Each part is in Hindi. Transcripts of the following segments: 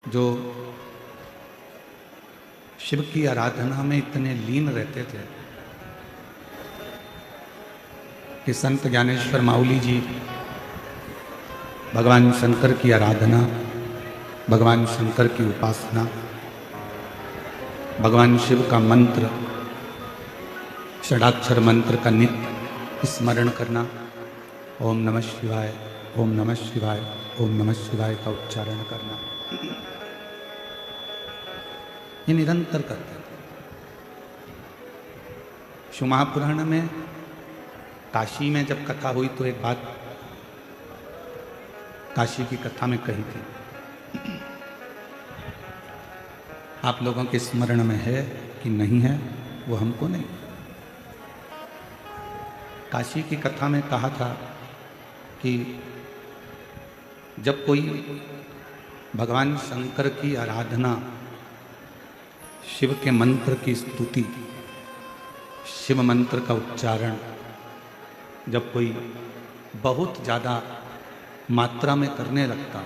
जो शिव की आराधना में इतने लीन रहते थे कि संत ज्ञानेश्वर माउली जी भगवान शंकर की आराधना, भगवान शंकर की उपासना, भगवान शिव का मंत्र, षडाक्षर मंत्र का नित्य स्मरण करना, ओम नमः शिवाय, ओम नमः शिवाय, ओम नमः शिवाय का उच्चारण करना, ये निरंतर करते थे। शिव महापुराण में काशी में जब कथा हुई तो एक बात काशी की कथा में कही थी, आप लोगों के स्मरण में है कि नहीं है वो हमको नहीं। काशी की कथा में कहा था कि जब कोई भगवान शंकर की आराधना, शिव के मंत्र की स्तुति, शिव मंत्र का उच्चारण जब कोई बहुत ज़्यादा मात्रा में करने लगता,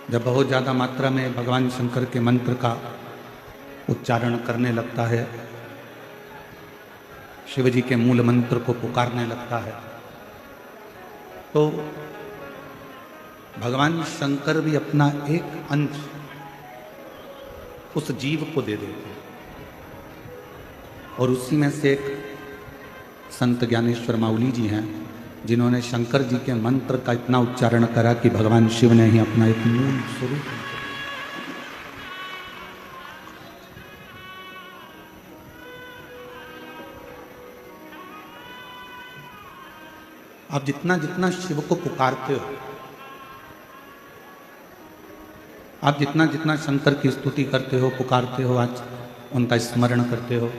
जब बहुत ज़्यादा मात्रा में भगवान शंकर के मंत्र का उच्चारण करने लगता है, शिव जी के मूल मंत्र को पुकारने लगता है, तो भगवान शंकर भी अपना एक अंश उस जीव को दे देते हैं। और उसी में से एक संत ज्ञानेश्वर माउली जी हैं जिन्होंने शंकर जी के मंत्र का इतना उच्चारण करा कि भगवान शिव ने ही अपना एक मूल स्वरूप, आप जितना जितना शिव को पुकारते हो, आप जितना जितना शंकर की स्तुति करते हो, पुकारते हो, आज उनका स्मरण करते हो,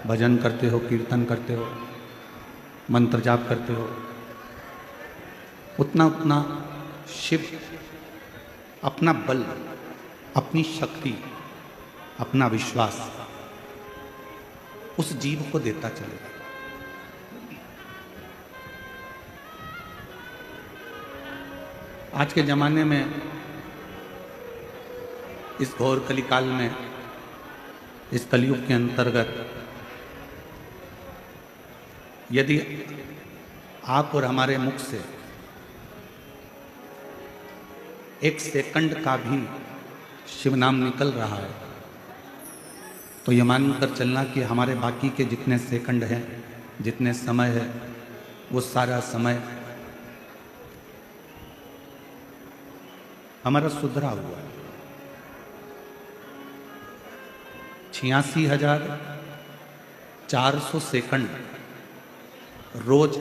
भजन करते हो, कीर्तन करते हो, मंत्र जाप करते हो, उतना उतना शिव अपना बल, अपनी शक्ति, अपना विश्वास उस जीव को देता चलेगा। आज के जमाने में, इस घोर कलिकाल में, इस कलयुग के अंतर्गत यदि आप और हमारे मुख से एक सेकंड का भी शिव नाम निकल रहा है तो ये मानकर चलना कि हमारे बाकी के जितने सेकंड हैं, जितने समय है, वो सारा समय हमारा सुधरा हुआ है। 86,400 सेकंड रोज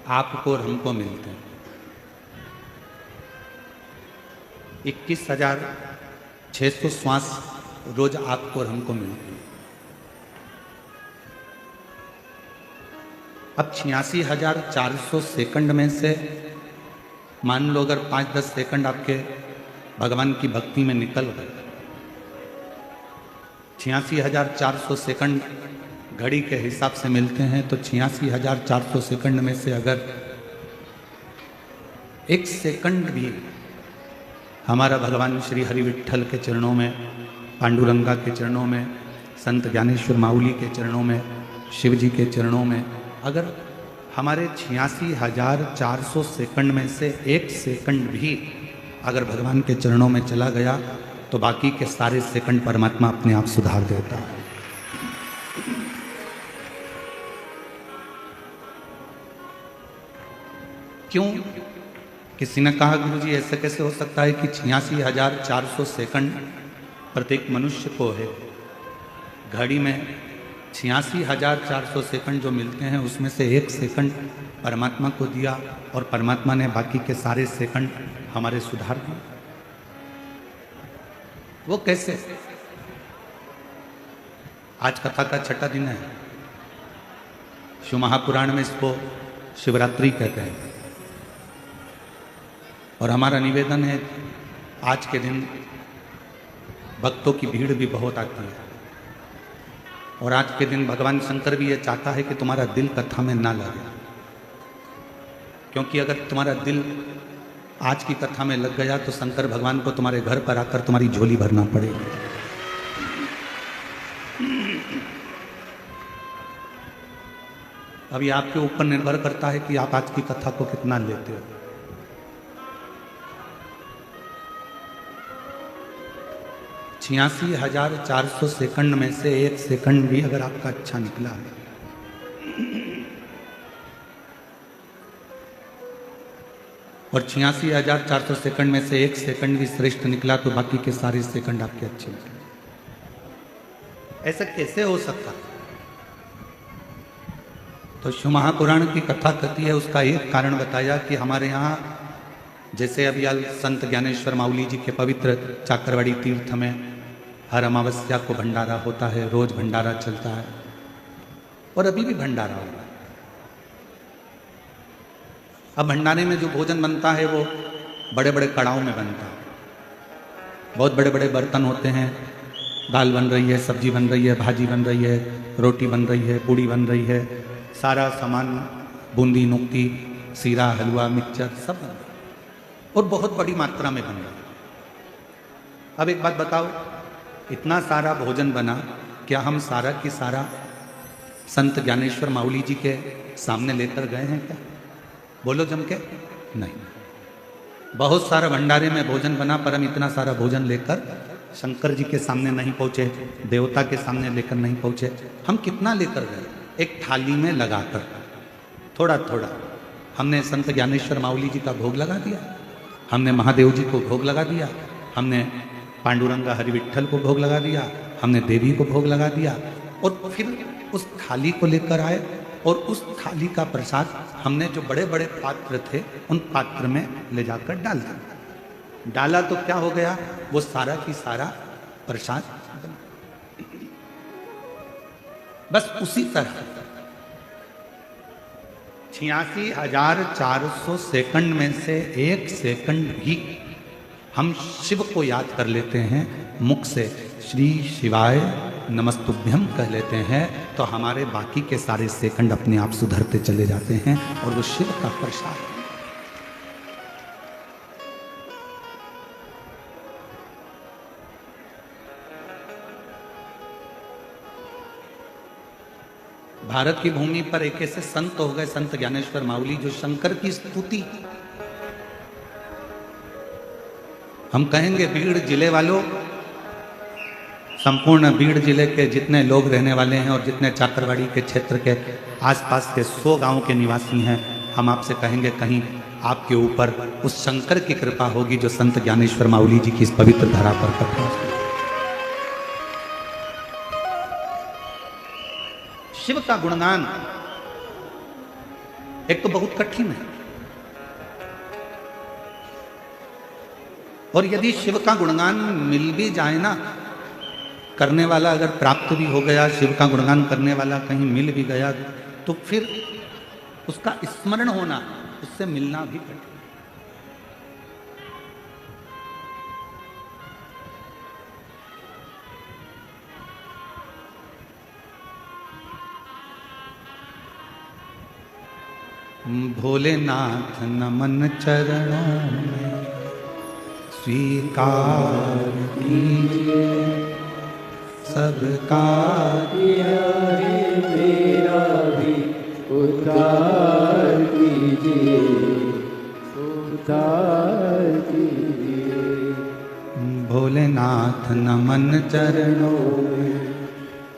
आपको और हमको मिलते हैं। 21,600 श्वास रोज आपको और हमको मिलते हैं। अब 86,400 सेकंड में से मान लो अगर 5-10 सेकंड आपके भगवान की भक्ति में निकल गए, 86,400 सेकंड घड़ी के हिसाब से मिलते हैं, तो 86,400 सेकंड में से अगर एक सेकंड भी हमारा भगवान श्री हरि विट्ठल के चरणों में, पांडुरंगा के चरणों में, संत ज्ञानेश्वर माउली के चरणों में, शिव जी के चरणों में, अगर हमारे 86,400 सेकंड में से एक सेकंड भी अगर भगवान के चरणों में चला गया तो बाकी के सारे सेकंड परमात्मा अपने आप सुधार देता है। क्यों? किसी ने कहा गुरुजी ऐसे कैसे हो सकता है कि 86,400 सेकंड प्रत्येक मनुष्य को है, घड़ी में 86,400 सेकंड जो मिलते हैं उसमें से एक सेकंड परमात्मा को दिया और परमात्मा ने बाकी के सारे सेकंड हमारे सुधार दिए। वो कैसे? आज कथा का छठा दिन है। शिव महापुराण में इसको शिवरात्रि कहते हैं और हमारा निवेदन है, आज के दिन भक्तों की भीड़ भी बहुत आती है और आज के दिन भगवान शंकर भी ये चाहता है कि तुम्हारा दिल कथा में ना लगे, क्योंकि अगर तुम्हारा दिल आज की कथा में लग गया तो शंकर भगवान को तुम्हारे घर पर आकर तुम्हारी झोली भरना पड़ेगी। अभी आपके ऊपर निर्भर करता है कि आप आज की कथा को कितना लेते हो। छियासी 400 सेकंड में से 1 सेकंड भी अगर आपका अच्छा निकला है और 86,400 सेकंड में से 1 सेकंड भी श्रेष्ठ निकला तो बाकी के सारे सेकंड आपके अच्छे निकले। ऐसा कैसे हो सकता? तो शिव महापुराण की कथा कहती है, उसका एक कारण बताया कि हमारे यहाँ जैसे अभी संत ज्ञानेश्वर माउली जी के पवित्र चाकरवाड़ी तीर्थ में हर अमावस्या को भंडारा होता है, रोज भंडारा चलता है और अभी भी भंडारा होता है। अब भंडारे में जो भोजन बनता है वो बड़े बड़े कड़ाओं में बनता है, बहुत बड़े बड़े बर्तन होते हैं। दाल बन रही है, सब्जी बन रही है, भाजी बन रही है, रोटी बन रही है, पूड़ी बन रही है, सारा सामान बूंदी नुक्ती सीरा हलवा मिक्सचर सब बन रहा है और बहुत बड़ी मात्रा में बन रहा है। अब एक बात बताओ, इतना सारा भोजन बना, क्या हम सारा की सारा संत ज्ञानेश्वर माउली जी के सामने लेकर गए हैं क्या? बोलो जम के, नहीं। बहुत सारा भंडारे में भोजन बना पर हम इतना सारा भोजन लेकर शंकर जी के सामने नहीं पहुंचे, देवता के सामने लेकर नहीं पहुंचे। हम कितना लेकर गए? एक थाली में लगाकर थोड़ा थोड़ा हमने संत ज्ञानेश्वर माउली जी का भोग लगा दिया, हमने महादेव जी को भोग लगा दिया, हमने पांडुरंगा हरि विट्ठल को भोग लगा दिया, हमने देवी को भोग लगा दिया और फिर उस थाली को लेकर आए और उस थाली का प्रसाद हमने जो बड़े बड़े पात्र थे उन पात्र में ले जाकर डाल दिया। डाला तो क्या हो गया? वो सारा की सारा प्रसाद बस उसी तरह 86,400 सेकंड में से 1 सेकंड भी हम शिव को याद कर लेते हैं, मुख से श्री शिवाय नमस्तुभ्यम कह लेते हैं, तो हमारे बाकी के सारे सेकंड अपने आप सुधरते चले जाते हैं और वो शिव का प्रसाद है। भारत की भूमि पर एक ऐसे संत हो गए, संत ज्ञानेश्वर माउली, जो शंकर की स्तुति, हम कहेंगे बीड़ जिले वालों, संपूर्ण बीड़ जिले के जितने लोग रहने वाले हैं और जितने चाकरवाड़ी के क्षेत्र के आसपास के 100 गांव के निवासी हैं, हम आपसे कहेंगे कहीं आपके ऊपर उस शंकर की कृपा होगी जो संत ज्ञानेश्वर माउली जी की इस पवित्र धरा पर कथा। शिव का गुणगान एक तो बहुत कठिन है, और यदि शिव का गुणगान मिल भी जाए ना, करने वाला अगर प्राप्त भी हो गया, शिव का गुणगान करने वाला कहीं मिल भी गया, तो फिर उसका स्मरण होना, उससे मिलना भी कठिन। भोलेनाथ नमन चरणों में स्वीकार कीजिए, सबका किया है मेरा भी उद्धार कीजिए, उद्धार कीजिए। भोलेनाथ नमन चरणों में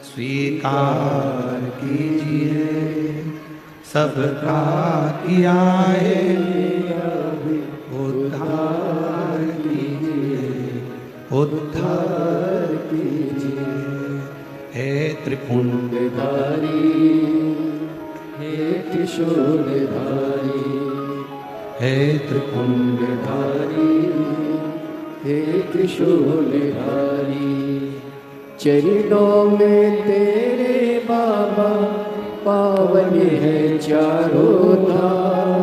स्वीकार कीजिए, सबका किया है मेरा भी उद्धार कीजिए, उद्धार कीजिए। हे त्रिपुंडधारी, हे त्रिशूलधारी, हे त्रिपुंडधारी, हे त्रिशूलधारी। चरणों में तेरे बाबा पावन है चारों धाम,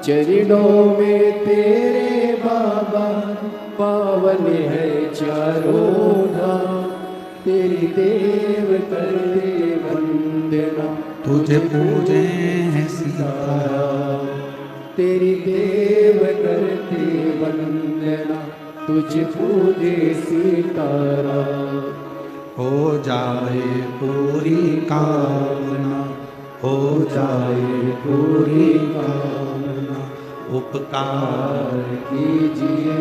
चरणों में तेरे बाबा पावन है चारों धाम। तेरी देव करते वंदना, तुझे पूजे हैं सीताराम, तेरी देव करते वंदना, तुझ पूजे सीताराम। हो जाए पूरी कामना, हो जाए पूरी कामना, उपकार कीजिए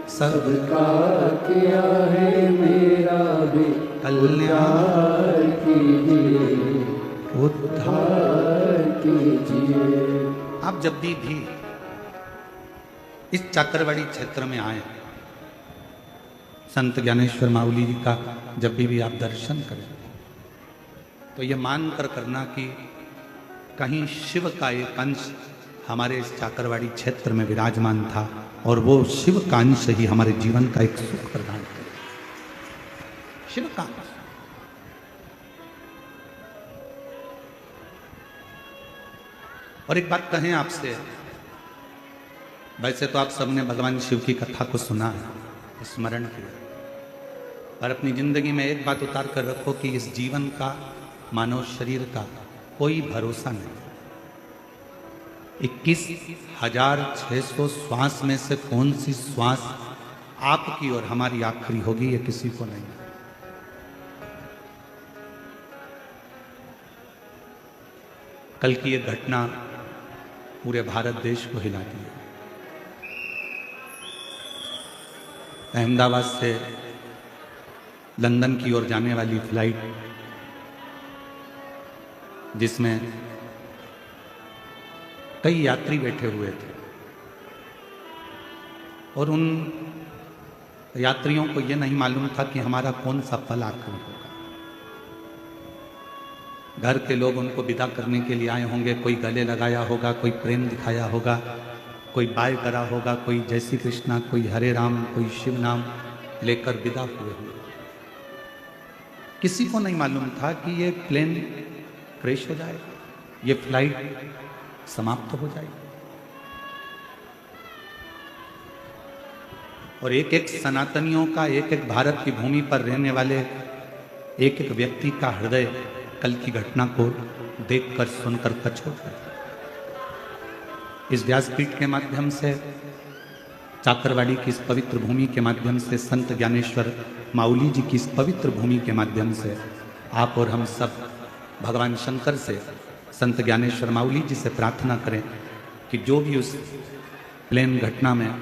सबका किया है मेरा भी कल्याण कीजिए, उद्धार कीजिए। आप जब भी इस चाकरवाड़ी क्षेत्र में आए, संत ज्ञानेश्वर माउली जी का जब भी आप दर्शन करें, तो ये मान कर करना कि कहीं शिव का एक अंश हमारे इस चाकरवाड़ी क्षेत्र में विराजमान था, और वो शिव का अंश ही हमारे जीवन का एक सुख प्रदान करे। शिव का अंश। और एक बात कहें आपसे, वैसे तो आप सबने भगवान शिव की कथा को सुना है, स्मरण किया, और अपनी जिंदगी में एक बात उतार कर रखो कि इस जीवन का, मानव शरीर का कोई भरोसा नहीं। 21,600 श्वास में से कौन सी श्वास आपकी और हमारी आखिरी होगी, ये किसी को नहीं। कल की ये घटना पूरे भारत देश को हिला दी। अहमदाबाद से लंदन की ओर जाने वाली फ्लाइट, जिसमें कई यात्री बैठे हुए थे, और उन यात्रियों को यह नहीं मालूम था कि हमारा कौन सा पल आखिरी होगा। घर के लोग उनको विदा करने के लिए आए होंगे, कोई गले लगाया होगा, कोई प्रेम दिखाया होगा, कोई बाय करा होगा, कोई जय श्री कृष्णा, कोई हरे राम, कोई शिव नाम लेकर विदा हुए होंगे। किसी को नहीं मालूम था कि ये प्लेन क्रैश हो जाएगा, ये फ्लाइट समाप्त हो जाएगी। और एक एक सनातनियों का, एक एक भारत की भूमि पर रहने वाले एक एक व्यक्ति का हृदय कल की घटना को देखकर सुनकर कचोट गया। इस व्यासपीठ के माध्यम से, चाकरवाड़ी की इस पवित्र भूमि के माध्यम से, संत ज्ञानेश्वर माउली जी की इस पवित्र भूमि के माध्यम से आप और हम सब भगवान शंकर से, संत ज्ञानेश्वर माउली जी से प्रार्थना करें कि जो भी उस प्लेन घटना में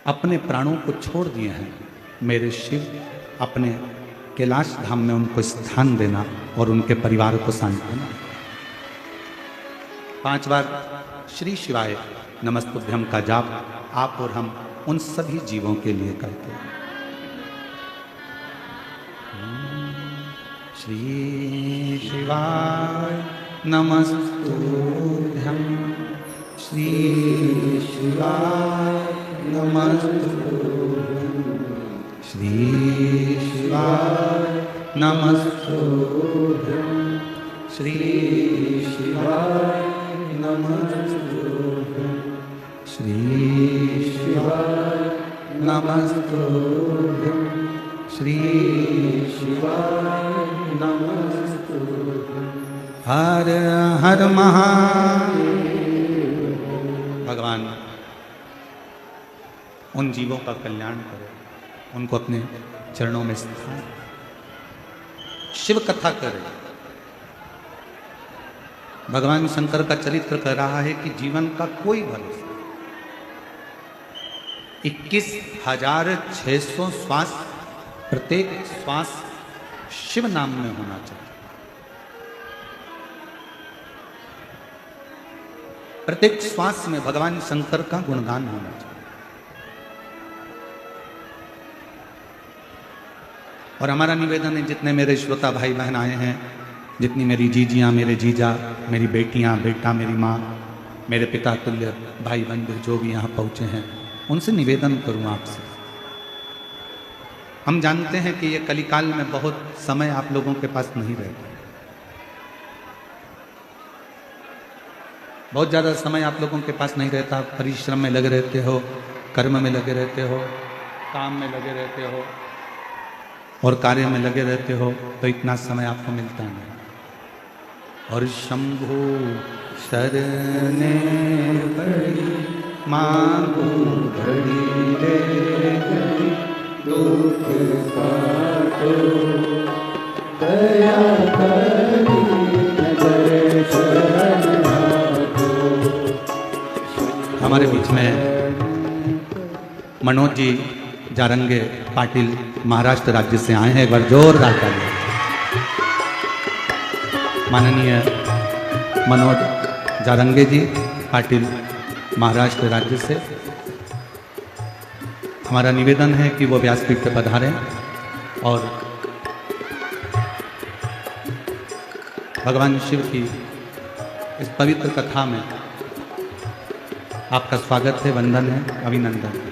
अपने प्राणों को छोड़ दिए हैं, मेरे शिव अपने कैलाश धाम में उनको स्थान देना और उनके परिवार को सांत्वना। 5 बार श्री शिवाय नमस्तुभ्यम का जाप आप और हम उन सभी जीवों के लिए करते हैं। श्री शिवाय नमस्तुभ्यम, श्री शिवाय नमस्तुभ्यम, श्री शिवाय नमस्तुभ्यम, श्री शिवाय नमस्तुभ्यम, श्री शिवाय नमस्तुभ्यम, श्री शिवाय नमस्तुभ्यम। हर हर महादेव। भगवान उन जीवों का कल्याण करे, उनको अपने चरणों में स्थान, शिव कथा करे। भगवान शंकर का चरित्र कह रहा है कि जीवन का कोई भरोसा, 21,600 श्वास, प्रत्येक श्वास शिव नाम में होना चाहिए। प्रत्येक श्वास में भगवान शंकर का गुणगान होना चाहिए। और हमारा निवेदन है, जितने मेरे श्रोता भाई बहन आए हैं, जितनी मेरी जीजियाँ, मेरे जीजा, मेरी बेटियाँ, बेटा, मेरी माँ, मेरे पिता तुल्य भाई बंधु जो भी यहाँ पहुँचे हैं, उनसे निवेदन करूँ आपसे। हम जानते हैं कि ये कलिकाल में बहुत समय आप लोगों के पास नहीं रहता, बहुत ज़्यादा समय आप लोगों के पास नहीं रहता। परिश्रम में लगे रहते हो, कर्म में लगे रहते हो, काम में लगे रहते हो और कार्य में लगे रहते हो, तो इतना समय आपको मिलता नहीं। और शंभु शरणे पड़ी मांगू घड़ी रे घड़ी दुख काटो दया करी नजर शरण आपो। हमारे बीच में मनोज जी जारंगे पाटिल महाराष्ट्र राज्य से आए हैं। एक बार जोरदार तालियां। माननीय मनोज जारंगे जी पाटिल महाराष्ट्र राज्य से, हमारा निवेदन है कि वो व्यासपीठ पर पधारें और भगवान शिव की इस पवित्र कथा में आपका स्वागत है, वंदन है, अभिनंदन है।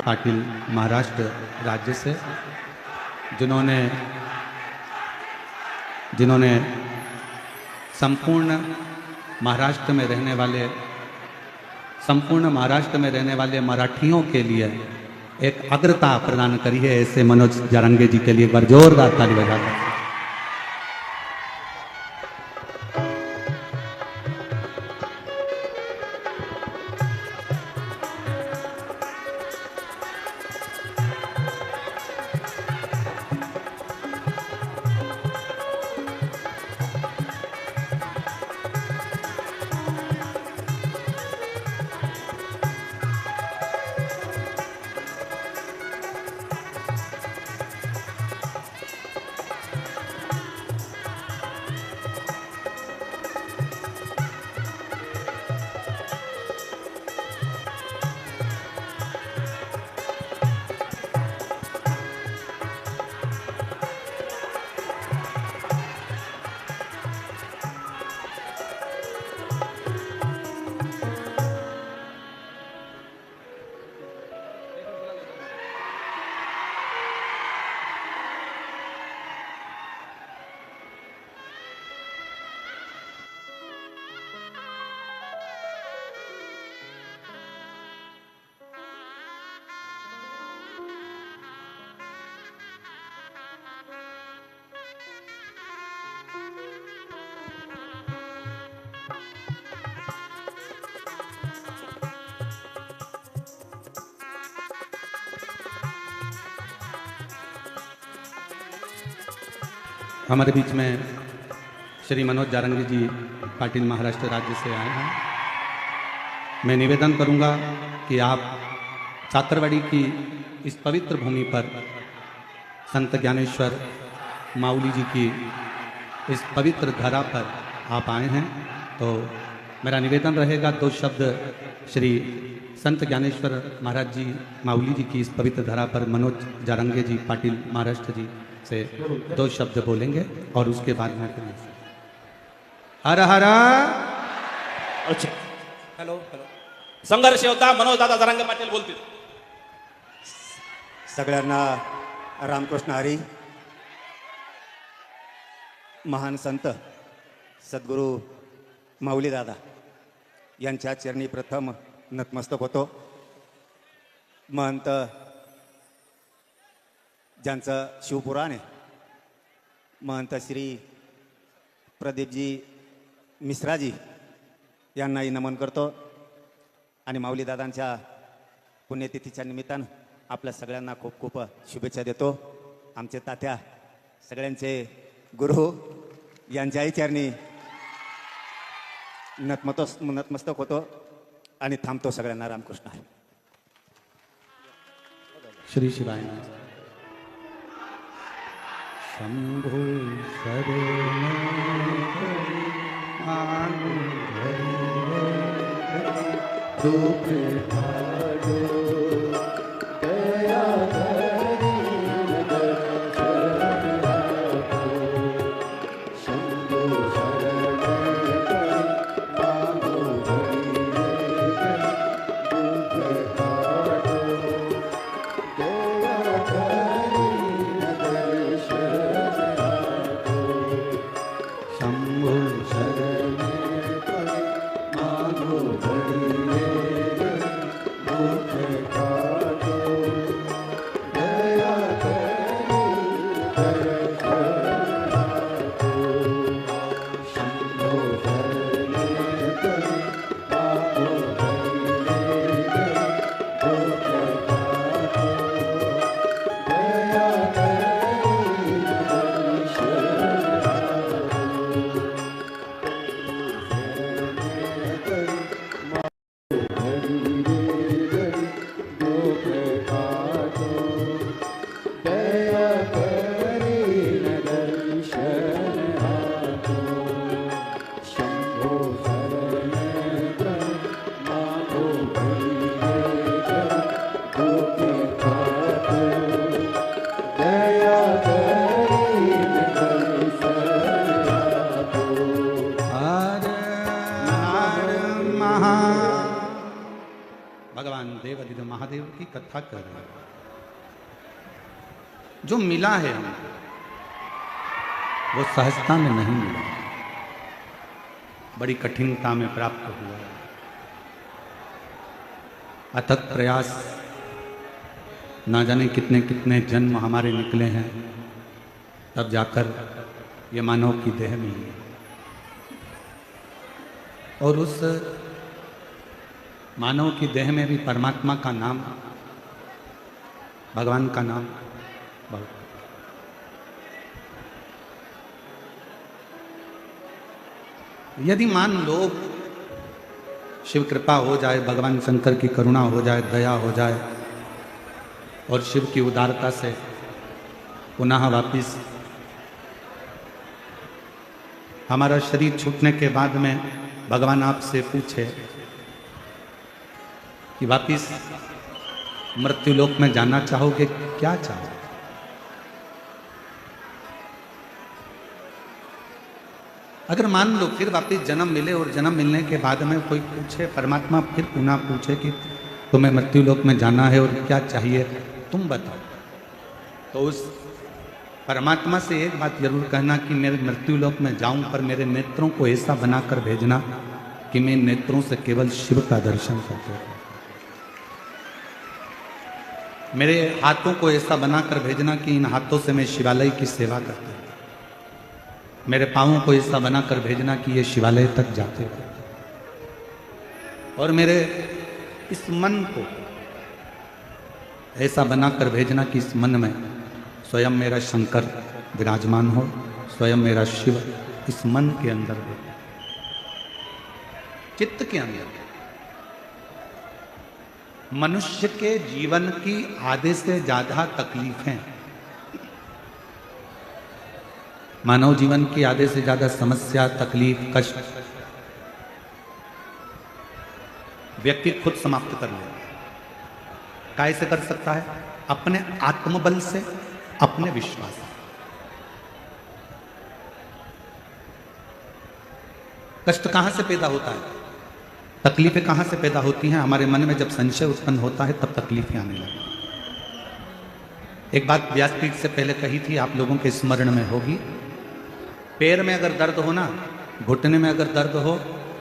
पाटिल महाराष्ट्र राज्य से, जिन्होंने संपूर्ण महाराष्ट्र में रहने वाले मराठियों के लिए एक अग्रता प्रदान करी है। ऐसे मनोज जारंगे जी के लिए एक बार जोरदार ताली बजाकर। हमारे बीच में श्री मनोज जारंगी जी पाटिल महाराष्ट्र राज्य से आए हैं। मैं निवेदन करूंगा कि आप छात्रवाड़ी की इस पवित्र भूमि पर संत ज्ञानेश्वर माऊली जी की इस पवित्र धरा पर आप आए हैं, तो मेरा निवेदन रहेगा दो शब्द श्री संत ज्ञानेश्वर महाराज जी माऊली जी की इस पवित्र धरा पर मनोज जारंगे जी पाटिल महाराष्ट्र जी से दो शब्द बोलेंगे और उसके बाद में हर हर अच्छा हॅलो हॅलो संघर्ष होता मनोज दादा जरांगे पाटील बोलतील. सगळ्यांना रामकृष्ण हरी. महान संत सद्गुरू माऊली दादा यांच्या चरणी प्रथम नतमस्तक होतो. महंत ज्यांचं शिवपुराण आहे, महंत श्री प्रदीपजी मिश्राजी यांनाही नमन करतो आणि माऊली दादांच्या पुण्यतिथीच्या निमित्तानं आपल्या सगळ्यांना खूप खूप शुभेच्छा देतो. आमचे तात्या सगळ्यांचे गुरु यांच्याही चरणी नतमस्तक होतो आणि थांबतो. सगळ्यांना रामकृष्ण हरी. श्री शिवाय शंभो दुख भागो दया करी दर्शन आपको. शंभो शरण मांगो दुख काटो दया करी दर्शन आपको. शंभो शरण मांगो भगवान देवादिदेव महादेव की कथा कर रहे हैं. जो मिला है हमें वो सहजता में नहीं मिला, बड़ी कठिनता में प्राप्त हुआ. अथक प्रयास, ना जाने कितने कितने जन्म हमारे निकले हैं, तब जाकर ये मानव की देह मिली. और उस मानव की देह में भी परमात्मा का नाम, भगवान का नाम बहुत. यदि मान लो शिव कृपा हो जाए, भगवान शंकर की करुणा हो जाए, दया हो जाए और शिव की उदारता से पुनः वापिस हमारा शरीर छूटने के बाद में भगवान आपसे पूछे कि वापिस मृत्युलोक में जाना चाहोगे, क्या चाहोगे? अगर मान लो फिर वापिस जन्म मिले और जन्म मिलने के बाद में कोई पूछे, परमात्मा फिर पुनः पूछे कि तुम्हें मृत्युलोक में जाना है और क्या चाहिए, तुम बताओ, तो उस परमात्मा से एक बात जरूर कहना कि मेरे मृत्युलोक में जाऊं, पर मेरे नेत्रों को ऐसा बनाकर भेजना कि मैं नेत्रों से केवल शिव का दर्शन करते रहूं. मेरे हाथों को ऐसा बनाकर भेजना कि इन हाथों से मैं शिवालय की सेवा करता हूं. मेरे पाँवों को ऐसा बनाकर भेजना कि ये शिवालय तक जाते रहे. और मेरे इस मन को ऐसा बनाकर भेजना कि इस मन में स्वयं मेरा शंकर विराजमान हो, स्वयं मेरा शिव इस मन के अंदर है, चित्त के अंदर। मनुष्य के जीवन की आधे से ज्यादा तकलीफें, मानव जीवन की आधे से ज्यादा समस्या, तकलीफ, कष्ट व्यक्ति खुद समाप्त कर ले। कैसे कर सकता है? अपने आत्मबल से, अपने विश्वास से। कष्ट कहां से पैदा होता है? तकलीफें कहां से पैदा होती हैं? हमारे मन में जब संशय उत्पन्न होता है तब तकलीफें आने लगती। एक बात व्यासपीठ से पहले कही थी, आप लोगों के स्मरण में होगी। पैर में अगर दर्द हो ना, घुटने में अगर दर्द हो,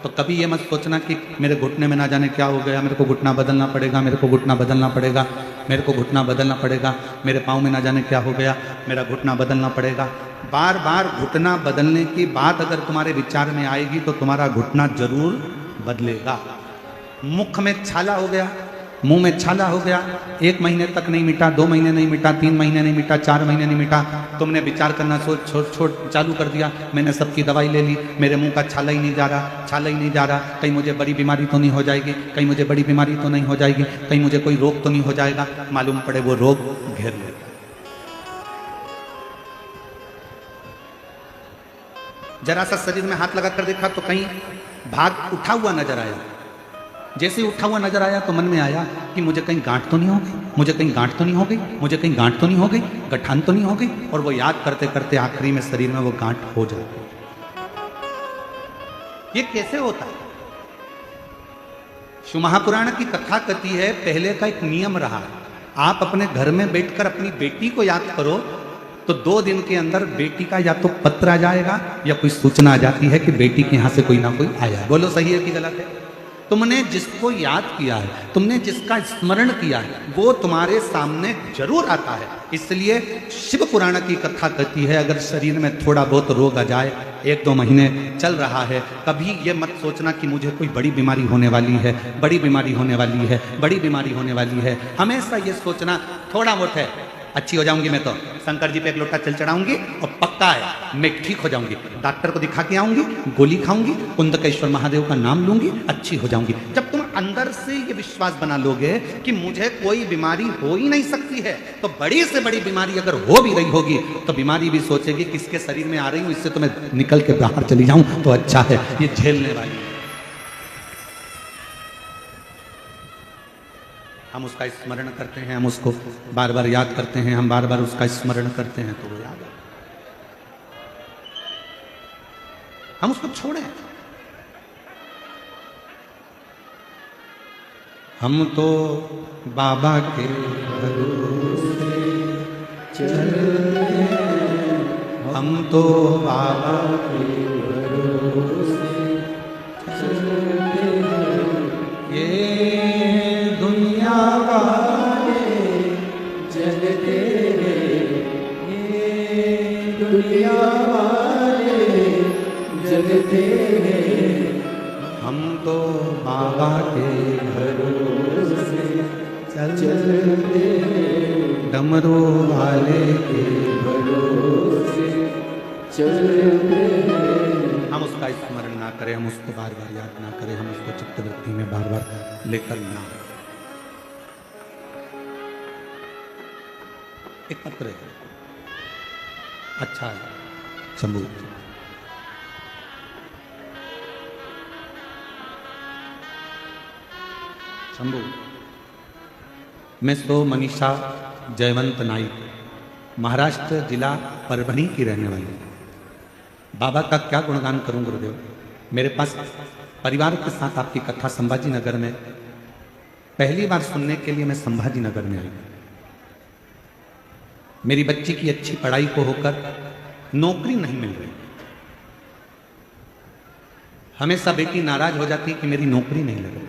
तो कभी ये मत सोचना कि मेरे घुटने में ना जाने क्या हो गया, मेरे को घुटना बदलना पड़ेगा, मेरे को घुटना बदलना पड़ेगा, मेरे को घुटना बदलना पड़ेगा, मेरे पाँव में ना जाने क्या हो गया, मेरा घुटना बदलना पड़ेगा। बार बार घुटना बदलने की बात अगर तुम्हारे विचार में आएगी तो तुम्हारा घुटना जरूर बदलेगा। मुख में छाला हो गया, मुंह में छाला हो गया, 1 महीने तक नहीं मिटा, 2 महीने नहीं मिटा, 3 महीने नहीं मिटा, 4 महीने नहीं मिटा, तुमने विचार करना छोड़ चालू कर दिया, मैंने सबकी दवाई ले ली, मेरे मुंह का छाला ही नहीं जा रहा, छाला ही नहीं जा रहा, कहीं मुझे बड़ी बीमारी तो नहीं हो जाएगी, कहीं मुझे बड़ी बीमारी तो नहीं हो जाएगी, कहीं मुझे कोई रोग तो नहीं हो जाएगा। मालूम पड़े वो रोग घेर लेगा। जरा सा शरीर में हाथ लगा कर देखा तो कहीं भाग उठा हुआ नजर आया। जैसे उठा हुआ नजर आया तो मन में आया कि मुझे कहीं गांठ तो नहीं हो गई, मुझे कहीं गांठ तो नहीं हो गई, मुझे कहीं गांठ तो नहीं हो गई, गठान तो नहीं हो गई। और वो याद करते करते आखिरी में शरीर में वो गांठ हो जाती। ये कैसे होता है? शिव महापुराण की कथा कहती है, पहले का एक नियम रहा, आप अपने घर में बैठकर अपनी बेटी को याद करो तो 2 दिन के अंदर बेटी का या तो पत्र आ जाएगा या कोई सूचना आ जाती है कि बेटी के यहां से कोई ना कोई आया। बोलो सही है कि गलत है? तुमने जिसको याद किया है, तुमने जिसका स्मरण किया है, वो तुम्हारे सामने जरूर आता है। इसलिए शिव पुराण की कथा कहती है, अगर शरीर में थोड़ा बहुत रोग आ जाए, 1-2 महीने चल रहा है, कभी ये मत सोचना कि मुझे कोई बड़ी बीमारी होने वाली है, बड़ी बीमारी होने वाली है, बड़ी बीमारी होने वाली है। हमेशा ये सोचना थोड़ा बहुत है, अच्छी हो जाऊंगी मैं तो शंकर जी पे 1 लोटा जल चढ़ाऊंगी और पक्का है मैं ठीक हो जाऊंगी, डॉक्टर को दिखा के आऊंगी, गोली खाऊंगी, कुंदकेश्वर महादेव का नाम लूंगी, अच्छी हो जाऊंगी। जब तुम अंदर से ये विश्वास बना लोगे कि मुझे कोई बीमारी हो ही नहीं सकती है, तो बड़ी से बड़ी बीमारी अगर हो भी रही होगी तो बीमारी भी सोचेगी किसके शरीर में आ रही हूं, इससे तो मैं निकल के बाहर चली जाऊं तो अच्छा है, ये झेलने वाली है। हम उसका स्मरण करते हैं, हम उसको बार बार याद करते हैं, हम बार बार उसका स्मरण करते हैं तो वो याद है। हम उसको छोड़ें। हम तो बाबा के भरोसे चलते, हम तो बाबा के भरोसे चलते, ये दुनिया वाले जलते हैं, ये दुनिया वाले जलते हैं, हम तो बाबा के भरोसे चलते हैं, डमरू वाले के भरोसे चलते हैं। हम उसका स्मरण ना करें, हम उसको बार बार याद ना करें, हम उसको चित्तवृत्ति में बार बार लेकर ना। एक पत्र है, अच्छा है, शंभू शंभू, मैं सो मनीषा जयवंत नाइक, महाराष्ट्र जिला परभणी की रहने वाली हूँ। बाबा का क्या गुणगान करूं गुरुदेव। मेरे पास परिवार के साथ आपकी कथा संभाजी नगर में पहली बार सुनने के लिए मैं संभाजी नगर में आई। मेरी बच्ची की अच्छी पढ़ाई को होकर नौकरी नहीं मिल रही। हमेशा बेटी नाराज हो जाती कि मेरी नौकरी नहीं लग रही।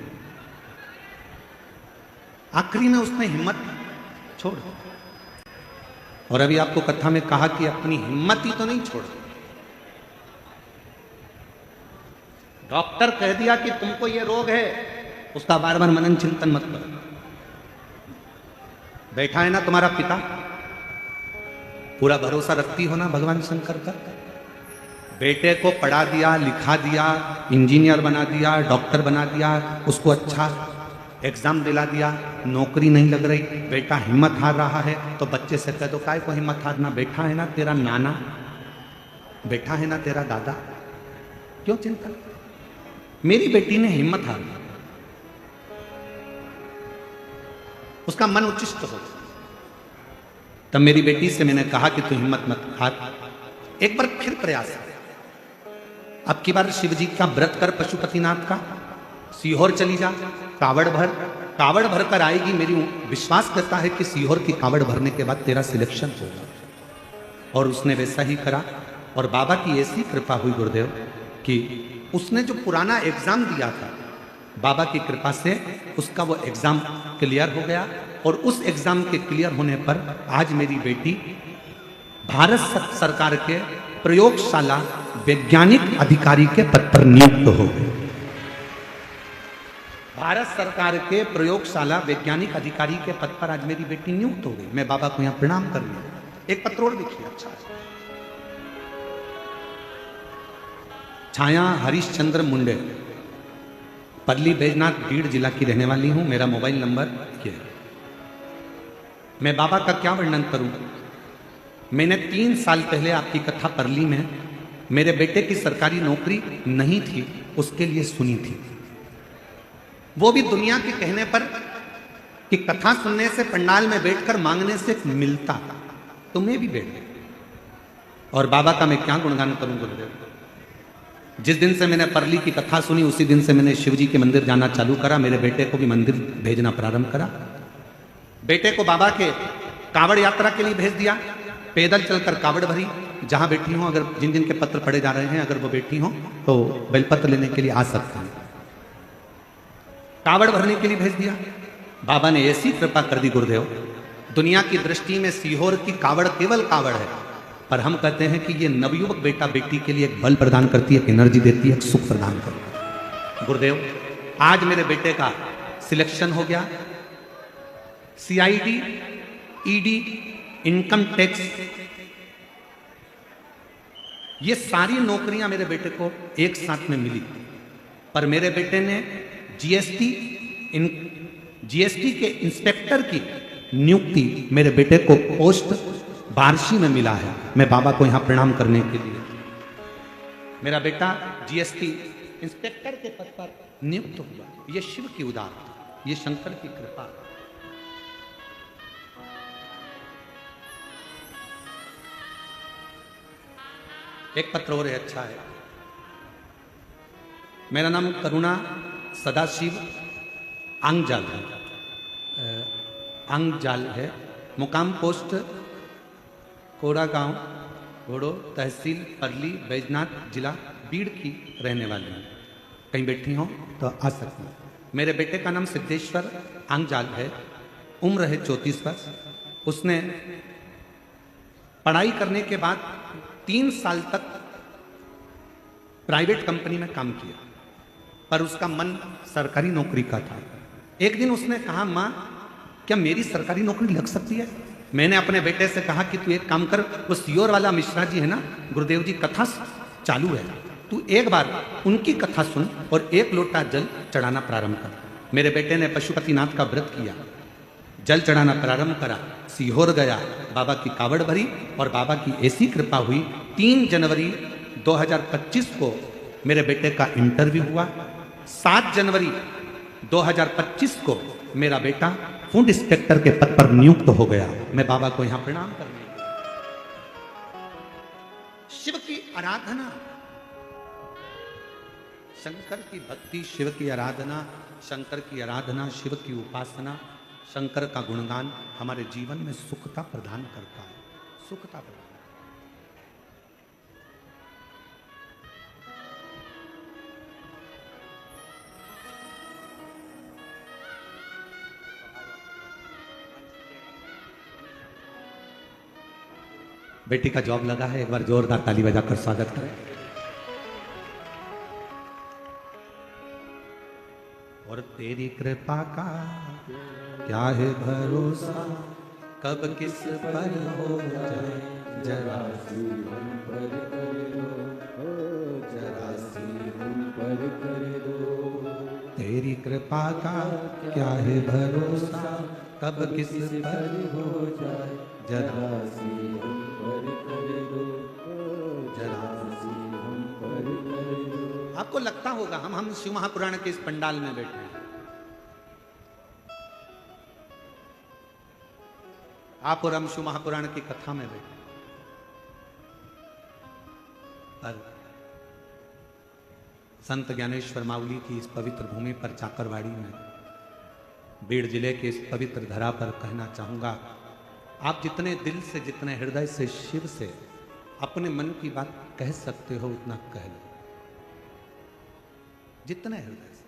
आखिरी में उसने हिम्मत छोड़, और अभी आपको कथा में कहा कि अपनी हिम्मत ही तो नहीं छोड़। डॉक्टर कह दिया कि तुमको ये रोग है, उसका बार बार मनन चिंतन मत करो। बैठा है ना तुम्हारा पिता, पूरा भरोसा रखती हो ना भगवान शंकर का, बेटे को पढ़ा दिया, लिखा दिया, इंजीनियर बना दिया, डॉक्टर बना दिया, उसको अच्छा एग्जाम दिला दिया, नौकरी नहीं लग रही, बेटा हिम्मत हार रहा है, तो बच्चे से कह दो काय को हिम्मत हारना, बैठा है ना तेरा नाना, बैठा है ना तेरा दादा, क्यों चिंता। मेरी बेटी ने हिम्मत हार ली, उसका मन उच्चिष्ट हो। तब मेरी बेटी से मैंने कहा कि तू हिम्मत मत हार, एक बार फिर प्रयास कर। अब की बार शिव जी का व्रत कर, पशुपतिनाथ का, सीहोर चली जा, कावड़ भर कर आएगी। मेरी विश्वास करता है कि सीहोर की कावड़ भरने के बाद तेरा सिलेक्शन होगा। और उसने वैसा ही करा। और बाबा की ऐसी कृपा हुई गुरुदेव कि उसने जो पुराना एग्जाम दिया था, बाबा की कृपा से उसका वो एग्जाम क्लियर हो गया। और उस एग्जाम के क्लियर होने पर आज मेरी बेटी भारत सरकार के प्रयोगशाला वैज्ञानिक अधिकारी के पद पर नियुक्त हो गई। भारत सरकार के प्रयोगशाला वैज्ञानिक अधिकारी के पद पर आज मेरी बेटी नियुक्त हो गई। मैं बाबा को यहां प्रणाम कर रही हूं। एक पत्र और देखिए, अच्छा छाया हरीशचंद्र मुंडे, परली बैजनाथ बीड़ जिला की रहने वाली हूं। मेरा मोबाइल नंबर ये है। मैं बाबा का क्या वर्णन करूं। मैंने 3 साल पहले आपकी कथा परली में मेरे बेटे की सरकारी नौकरी नहीं थी, उसके लिए सुनी थी। वो भी दुनिया के कहने पर कि कथा सुनने से पंडाल में बैठकर मांगने से मिलता, तुम्हें भी बैठ गए। और बाबा का मैं क्या गुणगान करूं गुरुदेव। जिस दिन से मैंने परली की कथा सुनी उसी दिन से मैंने शिव जी के मंदिर जाना चालू करा। मेरे बेटे को भी मंदिर भेजना प्रारंभ करा। बेटे को बाबा के कावड़ यात्रा के लिए भेज दिया। पैदल चलकर कावड़ भरी। जहां बैठी हो, अगर जिन जिन के पत्र पढ़े जा रहे हैं, अगर वो बैठी हो तो बेलपत्र लेने के लिए आ सकते हैं। कावड़ भरने के लिए भेज दिया। बाबा ने ऐसी कृपा कर दी गुरुदेव, दुनिया की दृष्टि में सीहोर की कावड़ केवल कावड़ है, पर हम कहते हैं कि ये नवयुवक बेटा बेटी के लिए एक बल प्रदान करती है, एक एनर्जी देती है, एक सुख प्रदान करती है। गुरुदेव, आज मेरे बेटे का सिलेक्शन हो गया। सीआईडी, ईडी, इनकम टैक्स, ये सारी नौकरियां मेरे बेटे को एक साथ में मिली। पर मेरे बेटे ने जीएसटी के इंस्पेक्टर की नियुक्ति मेरे बेटे को पोस्ट बारशी में मिला है। मैं बाबा को यहां प्रणाम करने के लिए, मेरा बेटा जीएसटी इंस्पेक्टर के पद पर नियुक्त हुआ। ये शिव की उदारता, ये शंकर की कृपा। एक पत्र और है, अच्छा है। मेरा नाम करुणा सदाशिव आंगजाल है। आंगजाल है। मुकाम पोस्ट कोड़ा गांव, घोड़ो, तहसील परली, बैजनाथ, जिला बीड़ की रहने वाली हूँ। कहीं बैठी हो तो आ सकती हूँ। मेरे बेटे का नाम सिद्धेश्वर आंगजाल है। उम्र है 34 वर्ष। उसने पढ़ाई करने के बाद 3 साल तक प्राइवेट कंपनी में काम किया, पर उसका मन सरकारी नौकरी का था। एक दिन उसने कहा, माँ क्या मेरी सरकारी नौकरी लग सकती है? मैंने अपने बेटे से कहा कि तू एक काम कर, वो सीहोर वाला मिश्रा जी है ना, गुरुदेव जी कथा चालू है, तू एक बार उनकी कथा सुन और 1 लोटा जल चढ़ाना प्रारंभ कर। मेरे बेटे ने पशुपतिनाथ का व्रत किया, जल चढ़ाना प्रारंभ करा, सीहोर गया, बाबा की कावड़ भरी और बाबा की ऐसी कृपा हुई। 3 जनवरी 2025 को मेरे बेटे का इंटरव्यू हुआ। 7 जनवरी 2025 को मेरा बेटा फूड इंस्पेक्टर के पद पर नियुक्त हो गया। मैं बाबा को यहां प्रणाम करने, शिव की आराधना, शंकर की भक्ति, शिव की आराधना, शंकर की आराधना, शिव की उपासना, शंकर का गुणगान हमारे जीवन में सुखता प्रदान करता है, सुखता प्रदान। बेटी का जॉब लगा है, एक बार जोरदार ताली बजाकर स्वागत करें। और तेरी कृपा का क्या है भरोसा, कब किस पर हो जाए जरा जीवन पर कर लो तेरी कृपा का क्या है भरोसा, कब किस पर हो जाए जरा सी हम पर कर दो, जरा सी हम पर कर दो। आपको लगता होगा हम शिव महापुराण के इस पंडाल में बैठे हैं, आप और हम शिव महापुराण की कथा में बैठे हैं। पर संत ज्ञानेश्वर माउली की इस पवित्र भूमि पर चाकरवाड़ी में, बीड़ जिले के इस पवित्र धरा पर कहना चाहूंगा, आप जितने दिल से, जितने हृदय से शिव से अपने मन की बात कह सकते हो उतना कह लो, जितने हृदय से।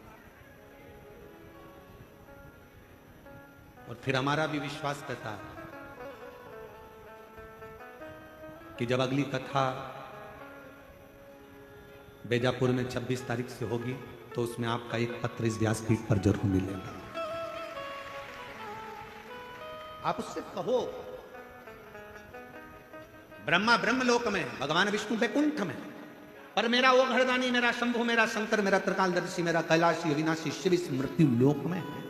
और फिर हमारा भी विश्वास कहता है कि जब अगली कथा बेजापुर में 26 तारीख से होगी तो उसमें आपका एक पत्र इस व्यासपीठ पर जरूर मिलेगा। आप उससे कहो, ब्रह्मा ब्रह्मलोक में, भगवान विष्णु वैकुंठ में, पर मेरा वो घरदानी, मेरा शंभु, मेरा शंकर, मेरा त्रिकालदर्शी, मेरा कैलाशी अविनाशी शिव इस मृत्यु लोक में है।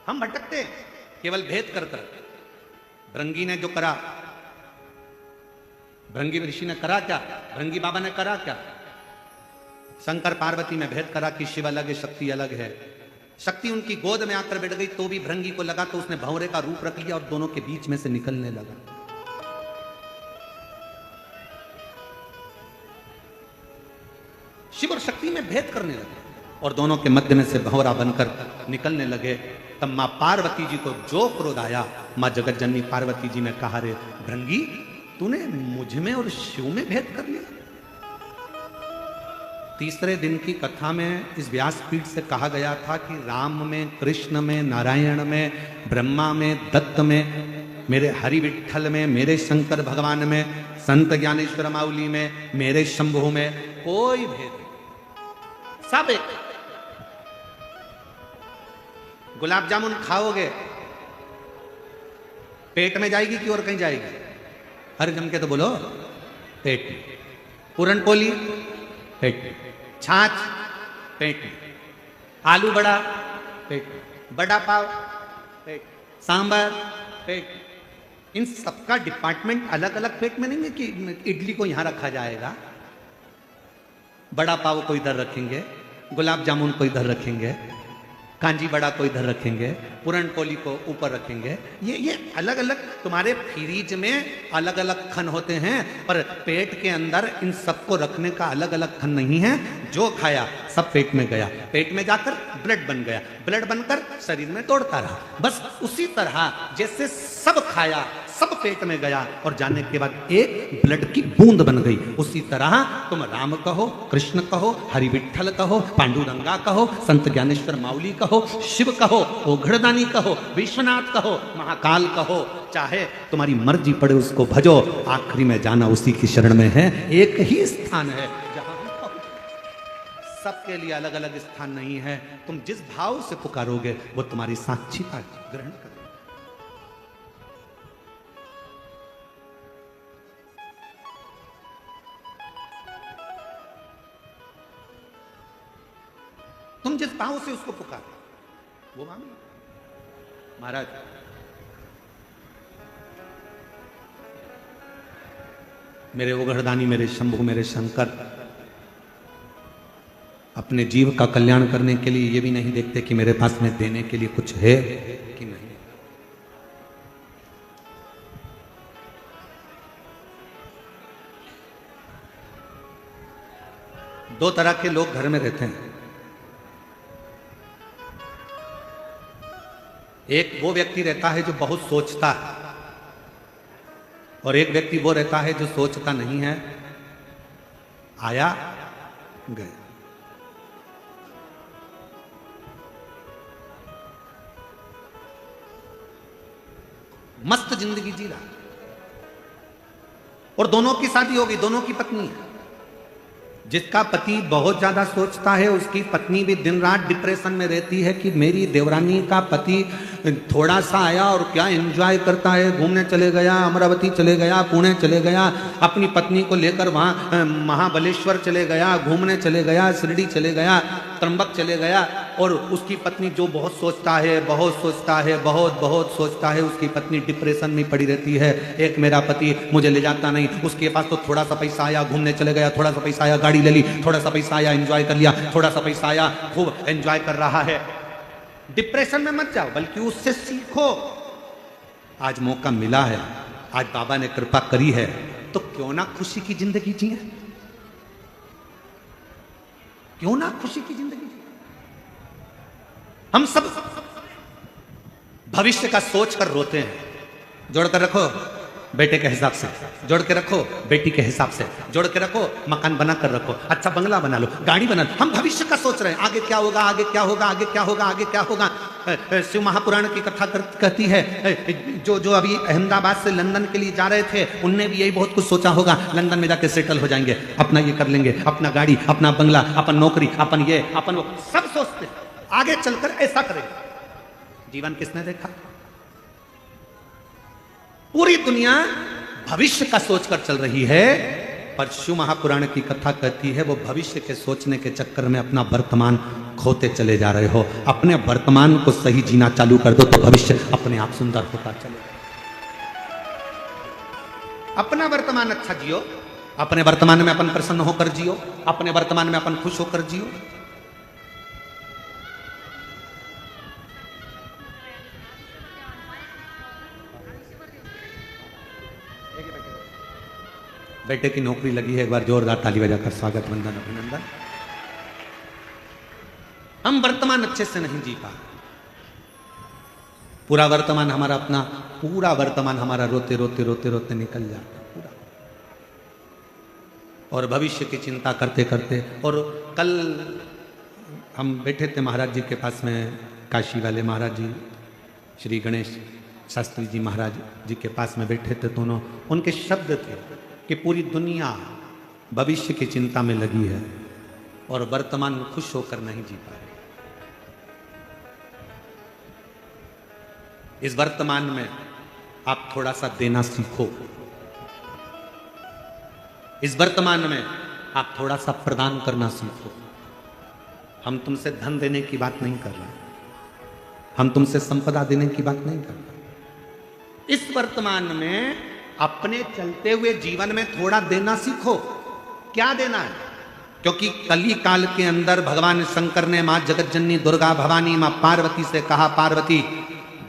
हम भटकते केवल भेद कर कर। भृंगी ने जो करा, भृंगी ऋषि ने करा क्या, भृंगी बाबा ने करा क्या, शंकर पार्वती में भेद करा कि शिव अलग है, शक्ति अलग है। शक्ति उनकी गोद में आकर बैठ गई तो भी भृंगी को लगा तो उसने भंवरे का रूप रख लिया और दोनों के बीच में से निकलने लगा। शिव और शक्ति में भेद करने लगे और दोनों के मध्य में से भंवरा बनकर निकलने लगे। तब मां पार्वती जी को जो क्रोध आया, मां जगत जननी पार्वती जी ने कहा, रे भृंगी, तूने मुझ में और शिव में भेद कर लिया। तीसरे दिन की कथा में इस व्यासपीठ से कहा गया था कि राम में, कृष्ण में, नारायण में, ब्रह्मा में, दत्त में, मेरे हरि विठ्ठल में, मेरे शंकर भगवान में, संत ज्ञानेश्वर माउली में, मेरे शंभु में कोई भेद नहीं, सब एक। गुलाब जामुन खाओगे पेट में जाएगी कि और कहीं जाएगी? हर जम के तो बोलो, पेट में। पूरन पोली पेट में, छाछ पेट में, आलू बड़ा पेट में, बड़ा पाव पेट में, सांभर पेट में। इन सबका डिपार्टमेंट अलग अलग पेट में नहीं है कि इडली को यहां रखा जाएगा, बड़ा पाव को इधर रखेंगे, गुलाब जामुन को इधर रखेंगे, कांजी बड़ा को इधर रखेंगे, पूरन पोली को ऊपर रखेंगे। ये अलग अलग तुम्हारे फ्रीज में अलग अलग खन होते हैं, पर पेट के अंदर इन सबको रखने का अलग अलग खन नहीं है। जो खाया सब पेट में गया, पेट में जाकर ब्लड बन गया, ब्लड बनकर शरीर में दौड़ता रहा। बस उसी तरह जैसे सब खाया, सब पेट में गया और जाने के बाद एक ब्लड की बूंद बन गई, उसी तरह तुम राम कहो, कृष्ण कहो, हरि विठ्ठल कहो, पांडुरंगा कहो, संत ज्ञानेश्वर माउली कहो, शिव कहो, ओघड़दानी कहो, विश्वनाथ कहो, महाकाल कहो, चाहे तुम्हारी मर्जी पड़े उसको भजो, आखिरी में जाना उसी की शरण में है। एक ही स्थान है जहां हम पहुंचे, सबके लिए अलग अलग स्थान नहीं है। तुम जिस भाव से पुकारोगे वो तुम्हारी साक्षीता ग्रहण करेगा। तुम जिस भाव से उसको पुकारो वो मांगे। महाराज, मेरे ओघड़दानी, मेरे शंभु, मेरे शंकर अपने जीव का कल्याण करने के लिए ये भी नहीं देखते कि मेरे पास में देने के लिए कुछ है कि नहीं। दो तरह के लोग घर में रहते हैं। एक वो व्यक्ति रहता है जो बहुत सोचता है, और एक व्यक्ति वो रहता है जो सोचता नहीं है, आया गया। मस्त जिंदगी जी रहा, और दोनों की शादी होगी, दोनों की पत्नी है, जिसका पति बहुत ज्यादा सोचता है उसकी पत्नी भी दिन रात डिप्रेशन में रहती है कि मेरी देवरानी का पति थोड़ा सा आया और क्या एंजॉय करता है, घूमने चले गया, अमरावती चले गया, पुणे चले गया, अपनी पत्नी को लेकर वहाँ महाबलेश्वर चले गया, घूमने चले गया, शिरडी चले गया, त्र्यंबक चले गया, और उसकी पत्नी जो बहुत सोचता है, बहुत सोचता है, उसकी पत्नी डिप्रेशन में पड़ी रहती है। एक मेरा पति मुझे ले जाता नहीं, उसके पास तो थोड़ा सा पैसा आया, घूमने चले गया, थोड़ा सा पैसा आया, गाड़ी ले ली, थोड़ा सा पैसा आया, एंजॉय कर लिया, थोड़ा सा पैसा आया, खूब एंजॉय कर रहा है। डिप्रेशन में मत जाओ, बल्कि उससे सीखो। आज मौका मिला है, आज बाबा ने कृपा करी है, तो क्यों ना खुशी की जिंदगी जिए, क्यों ना खुशी की जिंदगी जिए। हम सब भविष्य का सोच कर रोते हैं। जोड़कर रखो बेटे के हिसाब से, जोड़ के रखो बेटी के हिसाब से, जोड़ के रखो, मकान बना कर रखो, अच्छा बंगला बना लो, गाड़ी बना लो। हम भविष्य का सोच रहे हैं, आगे क्या होगा, आगे क्या होगा, आगे क्या होगा, आगे क्या होगा। शिव महापुराण की कथा कहती है, जो अभी अहमदाबाद से लंदन के लिए जा रहे थे, उनने भी यही बहुत कुछ सोचा होगा, लंदन में जाके सेटल हो जाएंगे, अपना ये कर लेंगे, अपना गाड़ी, अपना बंगला, अपन नौकरी, अपन ये, अपन वो, सब सोचते हैं आगे चलकर ऐसा करेंगे। जीवन किसने देखा? पूरी दुनिया भविष्य का सोचकर चल रही है, पर शिव महापुराण की कथा कहती है वो भविष्य के सोचने के चक्कर में अपना वर्तमान खोते चले जा रहे हो। अपने वर्तमान को सही जीना चालू कर दो तो भविष्य अपने आप सुंदर होता चलेगा। अपना वर्तमान अच्छा जियो, अपने वर्तमान में अपन प्रसन्न होकर जियो, अपने वर्तमान में अपन खुश होकर जियो। बेटे की नौकरी लगी है, एक बार जोरदार ताली बजाकर स्वागत, वंदन, अभिनंदन। हम वर्तमान अच्छे से नहीं जी पा, पूरा वर्तमान हमारा अपना, पूरा वर्तमान हमारा रोते रोते रोते रोते निकल जाता पूरा, और भविष्य की चिंता करते करते। और कल हम बैठे थे महाराज जी के पास में, काशी वाले महाराज जी, श्री गणेश शास्त्री जी महाराज जी के पास में बैठे थे दोनों। उनके शब्द थे कि पूरी दुनिया भविष्य की चिंता में लगी है और वर्तमान में खुश होकर नहीं जी पा रही। इस वर्तमान में आप थोड़ा सा देना सीखो, इस वर्तमान में आप थोड़ा सा प्रदान करना सीखो। हम तुमसे धन देने की बात नहीं कर रहे, हम तुमसे संपदा देने की बात नहीं कर रहे। इस वर्तमान में अपने चलते हुए जीवन में थोड़ा देना सीखो। क्या देना है? क्योंकि कली काल के अंदर भगवान शंकर ने मां जगतजननी दुर्गा भवानी मां पार्वती से कहा, पार्वती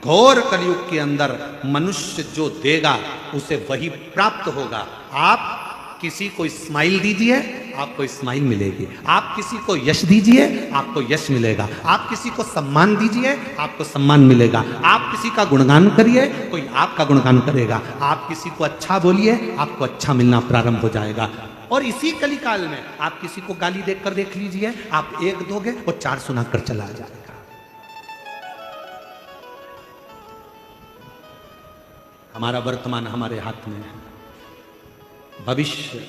घोर कलयुग के अंदर मनुष्य जो देगा उसे वही प्राप्त होगा। आप किसी को स्माइल दीजिए, आपको स्माइल मिलेगी। आप किसी को यश दीजिए, आपको यश मिलेगा। आप किसी को सम्मान दीजिए, आपको सम्मान मिलेगा। आप किसी का गुणगान करिए, कोई आपका गुणगान करेगा। आप किसी को अच्छा बोलिए, आपको अच्छा मिलना प्रारंभ हो जाएगा। और इसी कलिकाल में आप किसी को गाली देकर देख लीजिए, आप एक दोगे वो चार सुनाकर चला जाएगा। हमारा वर्तमान हमारे हाथ में है, भविष्य,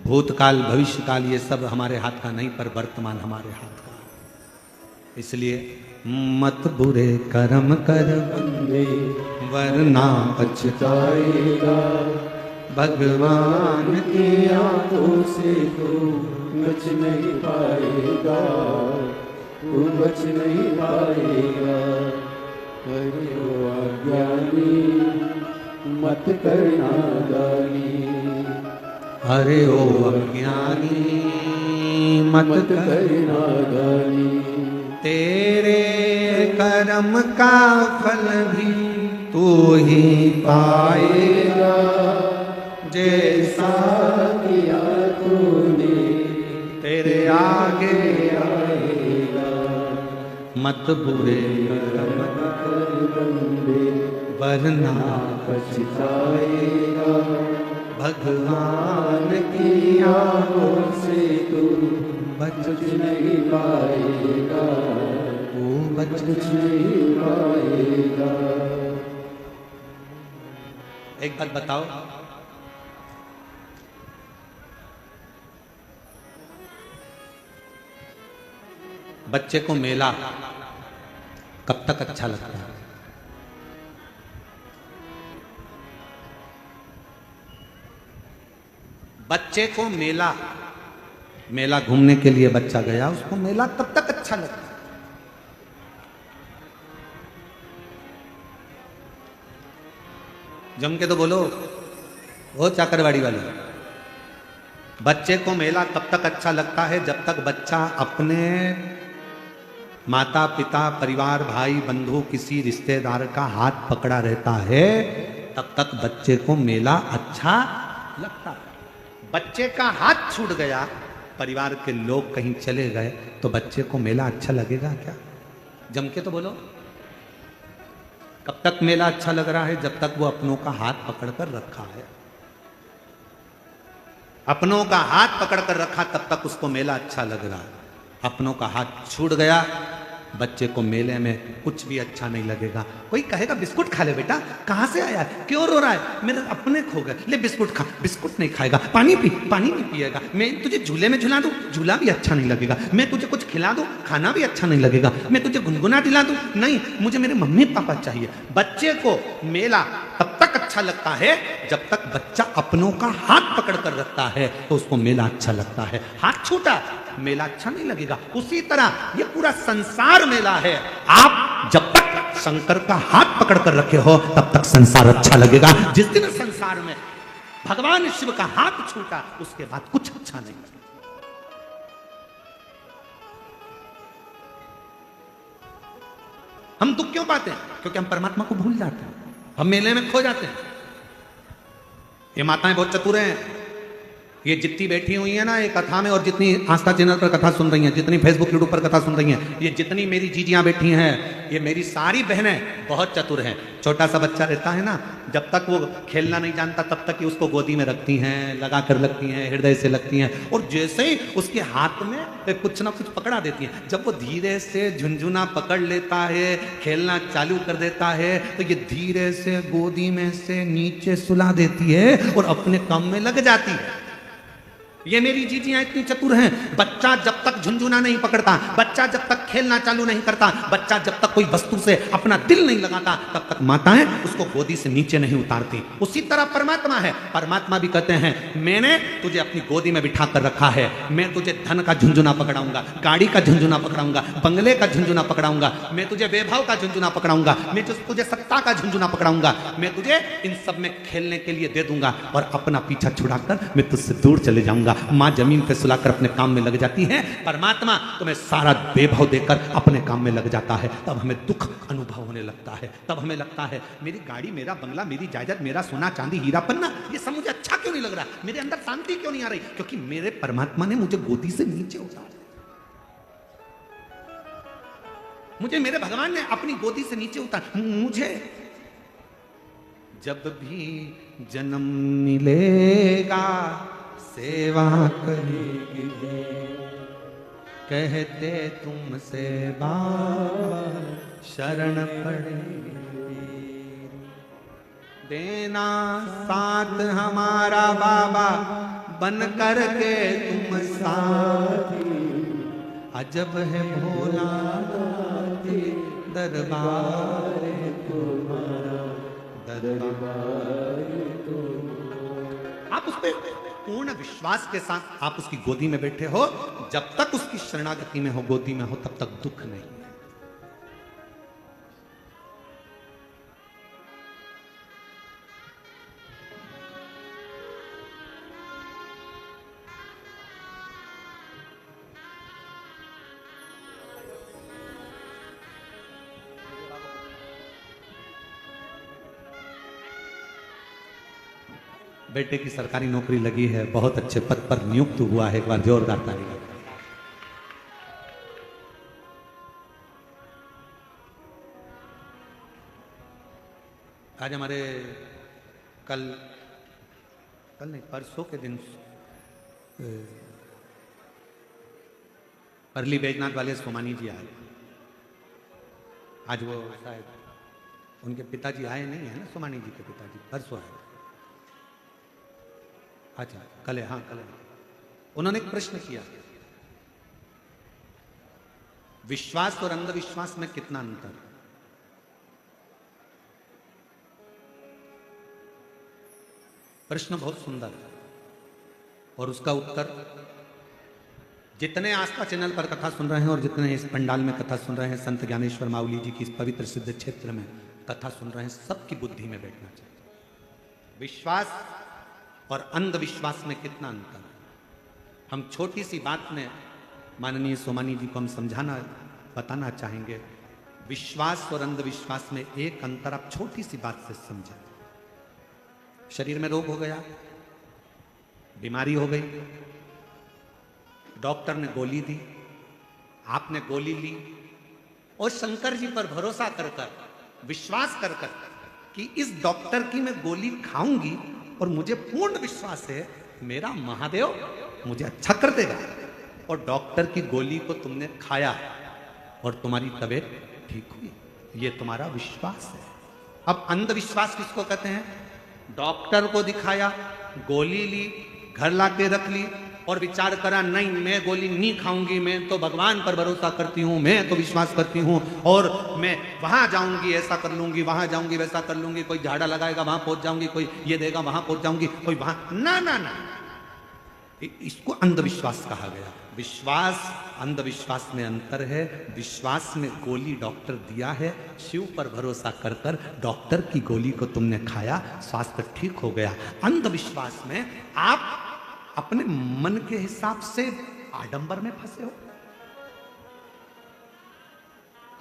भूतकाल, भविष्यकाल ये सब हमारे हाथ का नहीं, पर वर्तमान हमारे हाथ का। इसलिए मत बुरे कर्म कर बंदे वरना पछताएगा, भगवान की आंखों से तू बच नहीं पाएगा, तू बच नहीं पाएगा। करो अज्ञानी मत करना गाली, अरे ओ अज्ञानी मत करना गाली। तेरे कर्म का फल भी तू ही पाएगा, जैसा किया तूने तेरे आगे आएगा। मत बुरे कर्म कर बंदे वरना पछताएगा, भगवान की आंखों से तू बच नहीं पाएगा, तू बच नहीं पाएगा। एक बात बताओ, बच्चे को मेला कब तक अच्छा लगता है? बच्चे को मेला, मेला घूमने के लिए बच्चा गया, उसको मेला तब तक अच्छा लगता है। जम के तो बोलो, वो चाकरवाड़ी वाली। बच्चे को मेला तब तक अच्छा लगता है जब तक बच्चा अपने माता पिता परिवार भाई बंधु किसी रिश्तेदार का हाथ पकड़ा रहता है, तब तक बच्चे को मेला अच्छा लगता है। बच्चे का हाथ छूट गया, परिवार के लोग कहीं चले गए, तो बच्चे को मेला अच्छा लगेगा क्या? जम के तो बोलो। कब तक मेला अच्छा लग रहा है? जब तक वो अपनों का हाथ पकड़कर रखा है। अपनों का हाथ पकड़कर रखा तब तक उसको मेला अच्छा लग रहा है। अपनों का हाथ छूट गया, बच्चे को मेले में कुछ भी अच्छा नहीं लगेगा। कोई कहेगा बिस्कुट खा ले बेटा, कहां से आया, क्यों रो रहा है, मेरे अपने खो गए, ले बिस्कुट खा। बिस्कुट नहीं खाएगा। पानी पी, पानी नहीं पिएगा। मैं तुझे झूले में झुला दूं, झूला भी अच्छा नहीं लगेगा। मैं तुझे कुछ खिला दूं, खाना भी अच्छा नहीं लगेगा। मैं तुझे गुनगुना दिला दूं, नहीं, मुझे मेरे मम्मी पापा चाहिए। बच्चे को मेला तब तक अच्छा लगता है जब तक बच्चा अपनों का हाथ पकड़ कर रखता है, तो उसको मेला अच्छा लगता है। हाथ छूटा, मेला अच्छा नहीं लगेगा। उसी तरह ये पूरा संसार मेला है। आप जब तक शंकर का हाथ पकड़ कर रखे हो तब तक संसार अच्छा लगेगा। जिस दिन संसार में भगवान शिव का हाथ छूटा, उसके बाद कुछ अच्छा नहीं लगेगा। हम दुख क्यों पाते हैं? क्योंकि हम परमात्मा को भूल जाते हैं, हम मेले में खो जाते हैं। ये माताएं बहुत चतुर हैं। ये जितनी बैठी हुई है ना ये कथा में, और जितनी आस्था चैनल पर कथा सुन रही हैं, जितनी फेसबुक यूट्यूब पर कथा सुन रही हैं, ये जितनी मेरी जीजियां बैठी हैं, ये मेरी सारी बहनें बहुत चतुर हैं। छोटा सा बच्चा रहता है ना, जब तक वो खेलना नहीं जानता तब तक ही उसको गोदी में रखती हैं, लगा कर लगती हैं, हृदय से लगती हैं, और जैसे ही उसके हाथ में कुछ ना कुछ पकड़ा देती हैं, जब वो धीरे से झुनझुना पकड़ लेता है, खेलना चालू कर देता है, तो ये धीरे से गोदी में से नीचे सुला देती है और अपने काम में लग जाती है। ये मेरी जीजियां इतनी चतुर हैं। बच्चा जब तक झुनझुना नहीं पकड़ता, बच्चा जब तक खेलना चालू नहीं करता, बच्चा जब तक कोई वस्तु से अपना दिल नहीं लगाता, तब तक माताएं उसको गोदी से नीचे नहीं उतारती। उसी तरह परमात्मा है। परमात्मा भी कहते हैं, मैंने तुझे अपनी गोदी में बिठा कर रखा है, मैं तुझे धन का झुनझुना पकड़ाऊंगा, गाड़ी का झुनझुना पकड़ाऊंगा, बंगले का झुनझुना पकड़ाऊंगा, मैं तुझे वैभव का झुनझुना पकड़ाऊंगा, मैं तुझे सत्ता का झुनझुना पकड़ाऊंगा, मैं तुझे इन सब में खेलने के लिए दे दूंगा, और अपना पीछा छुड़ाकर मैं तुझसे दूर चले जाऊंगा। मां जमीन पे सुलाकर अपने काम में लग जाती है, परमात्मा तुम्हें सारा वैभव देकर अपने काम में लग जाता है। तब हमें दुख अनुभव होने लगता है। तब हमें लगता है मेरी गाड़ी, मेरा बंगला, मेरी जायदाद, मेरा सोना चांदी हीरा पन्ना, ये सब मुझे अच्छा क्यों नहीं लग रहा, मेरे अंदर शांति क्यों नहीं आ रही? क्योंकि मेरे परमात्मा ने मुझे गोदी से नीचे उतारा, मुझे मेरे भगवान ने अपनी गोदी से नीचे उतारा। मुझे जब भी जन्म मिलेगा सेवा करेगी, कहते तुमसे बाबा शरण पड़ेगी, देना साथ हमारा बाबा बन कर के तुम साथी, अजब है भोला दरबार तुम्हारा, दरबार तुम्हारा। आप उस पे पूर्ण विश्वास के साथ आप उसकी गोदी में बैठे हो, जब तक उसकी शरणागति में हो, गोदी में हो, तब तक दुख नहीं है। बेटे की सरकारी नौकरी लगी है, बहुत अच्छे पद पर नियुक्त हुआ है, एक बार जोरदार ताली लगाओ। आज हमारे कल नहीं परसों के दिन परली बैजनाथ वाले सोमानी जी आए। आज वो शायद उनके पिताजी आए नहीं है ना, सोमानी जी के पिताजी परसों आए। अच्छा कल है, हाँ कल है। उन्होंने एक प्रश्न किया, विश्वास और अंधविश्वास में कितना अंतर? प्रश्न बहुत सुंदर है और उसका उत्तर जितने आस्था चैनल पर कथा सुन रहे हैं और जितने इस पंडाल में कथा सुन रहे हैं, संत ज्ञानेश्वर माउली जी की इस पवित्र सिद्ध क्षेत्र में कथा सुन रहे हैं, सबकी बुद्धि में बैठना चाहिए। विश्वास और अंधविश्वास में कितना अंतर है? हम छोटी सी बात में माननीय सोमानी जी को हम समझाना बताना चाहेंगे। विश्वास और अंधविश्वास में एक अंतर आप छोटी सी बात से समझें। शरीर में रोग हो गया, बीमारी हो गई, डॉक्टर ने गोली दी, आपने गोली ली और शंकर जी पर भरोसा कर कर, विश्वास कर कर कि इस डॉक्टर की मैं गोली खाऊंगी और मुझे पूर्ण विश्वास है मेरा महादेव मुझे अच्छा कर देगा, और डॉक्टर की गोली को तुमने खाया और तुम्हारी तबीयत ठीक हुई, ये तुम्हारा विश्वास है। अब अंधविश्वास किसको कहते हैं? डॉक्टर को दिखाया, गोली ली, घर लाके रख ली और विचार करा नहीं मैं गोली नहीं खाऊंगी, मैं तो भगवान पर भरोसा करती हूँ, मैं तो विश्वास करती हूँ और मैं वहां जाऊंगी ऐसा कर लूंगी, वहां जाऊंगी वैसा कर लूंगी, कोई झाड़ा लगाएगा वहां पहुंच जाऊंगी, कोई ये देगा वहां पहुंच जाऊंगी, कोई वहां ना ना ना, इसको अंधविश्वास कहा गया। विश्वास अंधविश्वास में अंतर है। विश्वास में गोली डॉक्टर दिया है, शिव पर भरोसा कर कर डॉक्टर की गोली को तुमने खाया, स्वास्थ्य ठीक हो गया। अंधविश्वास में आप अपने मन के हिसाब से आडंबर में फंसे हो।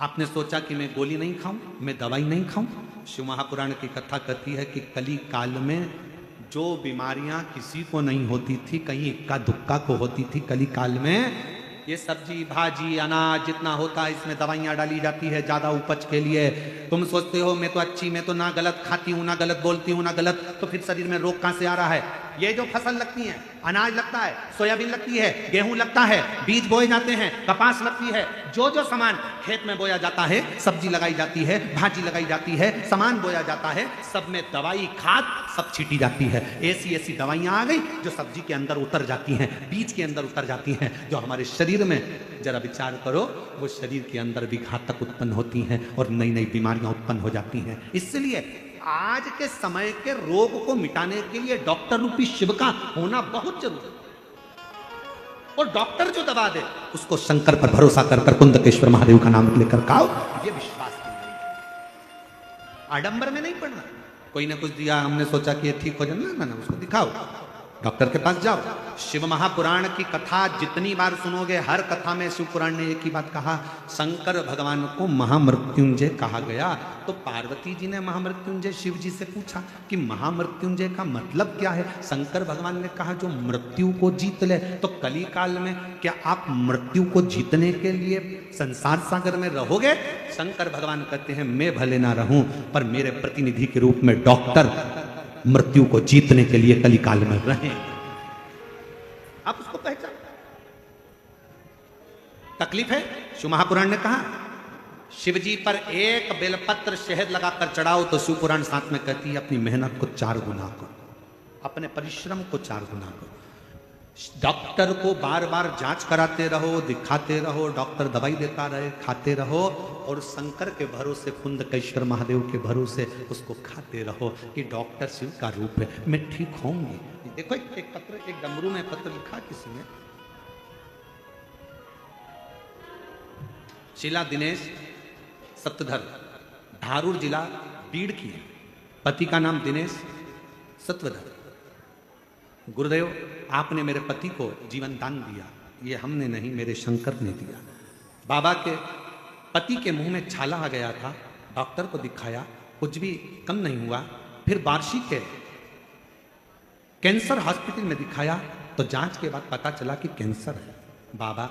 आपने सोचा कि मैं गोली नहीं खाऊं, मैं दवाई नहीं खाऊं। शिव महापुराण की कथा कहती है कि कली काल में जो बीमारियां किसी को नहीं होती थी, कहीं इक्का दुक्का को होती थी, कली काल में ये सब्जी भाजी अनाज जितना होता है इसमें दवाइयां डाली जाती है ज्यादा उपज के लिए। तुम सोचते हो मैं तो अच्छी, मैं तो ना गलत खाती हूँ, ना गलत बोलती हूँ, ना गलत, तो फिर शरीर में रोग कहां से आ रहा है? ये जो फसल लगती है, अनाज लगता है, सोयाबीन लगती है, गेहूं लगता है, बीज बोए जाते हैं, कपास लगती है, जो जो सामान खेत में बोया जाता है, सब्जी लगाई जाती है, भाजी लगाई जाती है, सामान बोया जाता है, सब में दवाई खाद सब छीटी जाती है। ऐसी ऐसी दवाइयां आ गई जो सब्जी के अंदर उतर जाती हैं, बीज के अंदर उतर जाती हैं, जो हमारे शरीर में जरा विचार करो वो शरीर के अंदर भी घातक उत्पन्न होती हैं और नई नई बीमारियां उत्पन्न हो जाती हैं। इसलिए आज के समय के रोग को मिटाने के लिए डॉक्टर रूपी शिव का होना बहुत जरूरी है। और डॉक्टर जो दवा दे उसको शंकर पर भरोसा कर कर कुंदकेश्वर महादेव का नाम लेकर खाओ, ये विश्वास की नहीं। आडंबर में नहीं पड़ना, कोई ने कुछ दिया हमने सोचा कि ये ठीक हो जाए, ना ना, उसको दिखाओ, डॉक्टर के पास जाओ। शिव महापुराण की कथा जितनी बार सुनोगे, हर कथा में शिव पुराण ने एक ही बात कहा, शंकर भगवान को महामृत्युंजय कहा गया। तो पार्वती जी ने महामृत्युंजय शिव जी से पूछा कि महामृत्युंजय का मतलब क्या है? शंकर भगवान ने कहा जो मृत्यु को जीत ले। तो कली काल में क्या आप मृत्यु को जीतने के लिए संसार सागर में रहोगे? शंकर भगवान कहते हैं मैं भले ना रहूं पर मेरे प्रतिनिधि के रूप में डॉक्टर मृत्यु को जीतने के लिए कलिकाल में रहें। आप उसको पहचान। तकलीफ है, शिव महापुराण ने कहा शिव जी पर एक बेलपत्र शहद लगाकर चढ़ाओ तो शिव पुराण साथ में कहती है अपनी मेहनत को 4 गुना करो, अपने परिश्रम को 4 गुना करो। डॉक्टर को बार बार जांच कराते रहो, दिखाते रहो, डॉक्टर दवाई देता रहे, खाते रहो, और शंकर के भरोसे कुंदकेश्वर महादेव के भरोसे उसको खाते रहो कि डॉक्टर शिव का रूप है, मैं ठीक होंगी। देखो एक पत्र, एक डमरू में पत्र लिखा किसी ने, शीला दिनेश सत्तधर, धारूर जिला बीड़ की, पति का नाम दिनेश सत्वधर। गुरुदेव आपने मेरे पति को जीवन दान दिया, ये हमने नहीं मेरे शंकर ने दिया। बाबा के पति के मुंह में छाला आ गया था, डॉक्टर को दिखाया, कुछ भी कम नहीं हुआ। फिर बार्शी के कैंसर हॉस्पिटल में दिखाया तो जांच के बाद पता चला कि कैंसर है। बाबा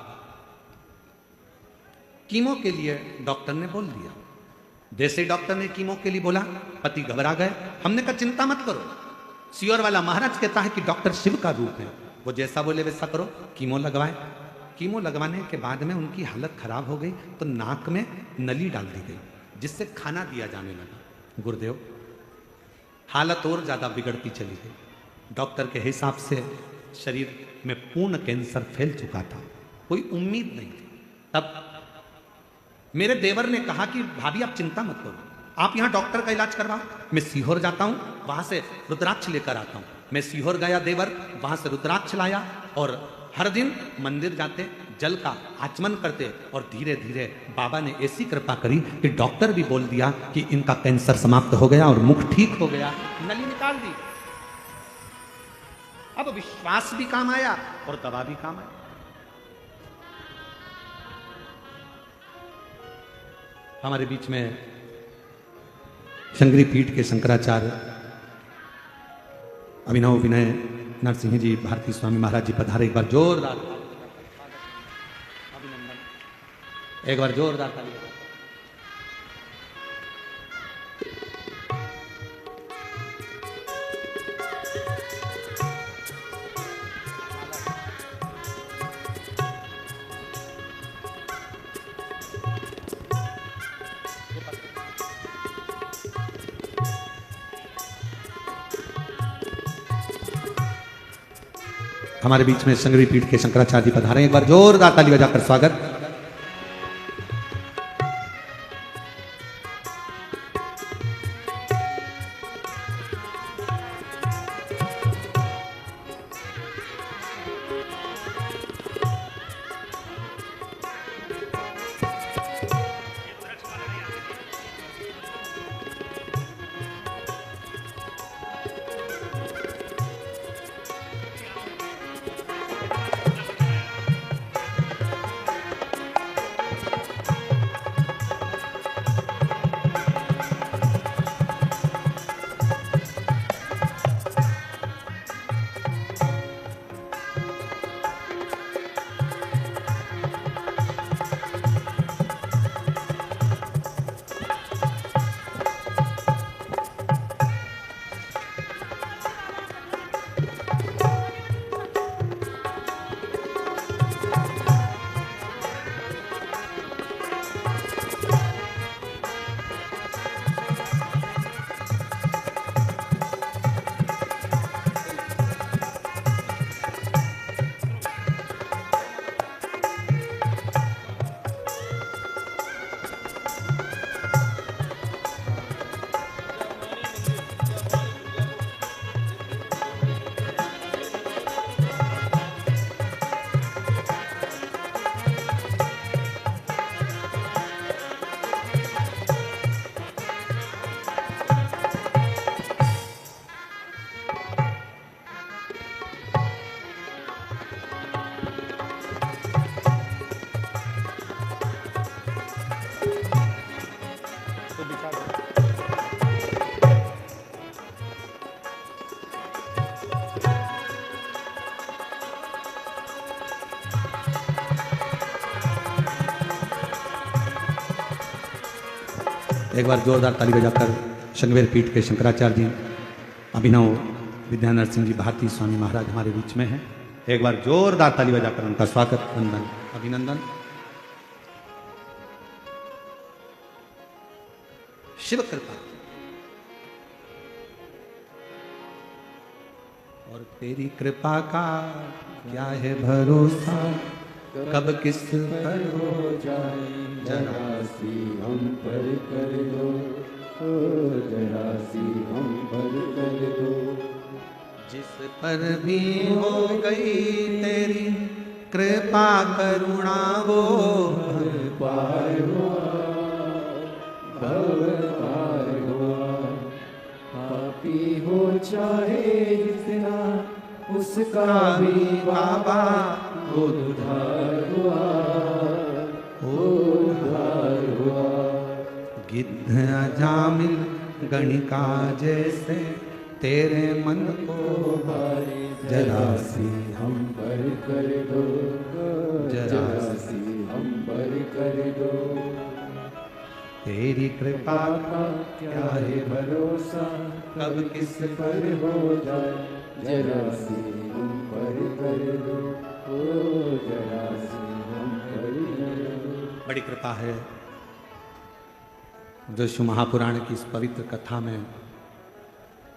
कीमो के लिए डॉक्टर ने बोल दिया, जैसे डॉक्टर ने कीमो के लिए बोला पति घबरा गए। हमने कहा चिंता मत करो, सियोर वाला महाराज कहता है कि डॉक्टर शिव का रूप है, वो जैसा बोले वैसा करो। कीमो लगवाए, कीमो लगवाने के बाद में उनकी हालत खराब हो गई तो नाक में नली डाल दी गई जिससे खाना दिया जाने लगा। गुरुदेव हालत और ज्यादा बिगड़ती चली गई। डॉक्टर के हिसाब से शरीर में पूर्ण कैंसर फैल चुका था, कोई उम्मीद नहीं थी। तब मेरे देवर ने कहा कि भाभी आप चिंता मत करो, आप यहाँ डॉक्टर का इलाज करवाओ, मैं सीहोर जाता हूँ, वहां से रुद्राक्ष लेकर आता हूँ। मैं सीहोर गया देवर, वहां से रुद्राक्ष लाया और हर दिन मंदिर जाते, जल का आचमन करते और धीरे धीरे बाबा ने ऐसी कृपा करी कि डॉक्टर भी बोल दिया कि इनका कैंसर समाप्त हो गया और मुख ठीक हो गया, नली निकाल दी। अब विश्वास भी काम आया और दवा भी काम आई। हमारे बीच में शंकरी पीठ के शंकराचार्य अभिनव विनय नरसिंह जी भारती स्वामी महाराज जी पधारे। एक बार जोरदार अभिनंदन, एक बार जोरदार ताली। हमारे बीच में शंकरी पीठ के शंकराचार्य जी पधारे। एक बार जोरदार ताली बजाकर स्वागत। एक बार जोरदार ताली बजाकर शंकवेर पीठ के शंकराचार्य जी अभिनव विद्या नरसिंह जी भारती स्वामी महाराज हमारे बीच में हैं। एक बार जोरदार ताली बजाकर उनका स्वागत, वंदन, अभिनंदन। शिव कृपा और तेरी कृपा का क्या है भरोसा, कब किस पर हो जाए जरा सी हम पर कर दो, जरा सी हम पर कर दो। जिस पर भी हो गई तेरी कृपा करुणा वो पार हुआ, भव पार हुआ। पापी हो चाहे जितना उसका भी बाबा उद्धार हुआ, उद्धार हुआ। गिद्ध अजामिल गणिका जैसे तेरे मन को भारी जरा सी हम पर कर दो, जरा सी हम पर कर दो। तेरी कृपा का क्या है भरोसा, कब किस पर हो जाए जरा सी हम पर कर दो, जरा सी हम पर कर दो। बड़ी कृपा है जो शिव महापुराण की इस पवित्र कथा में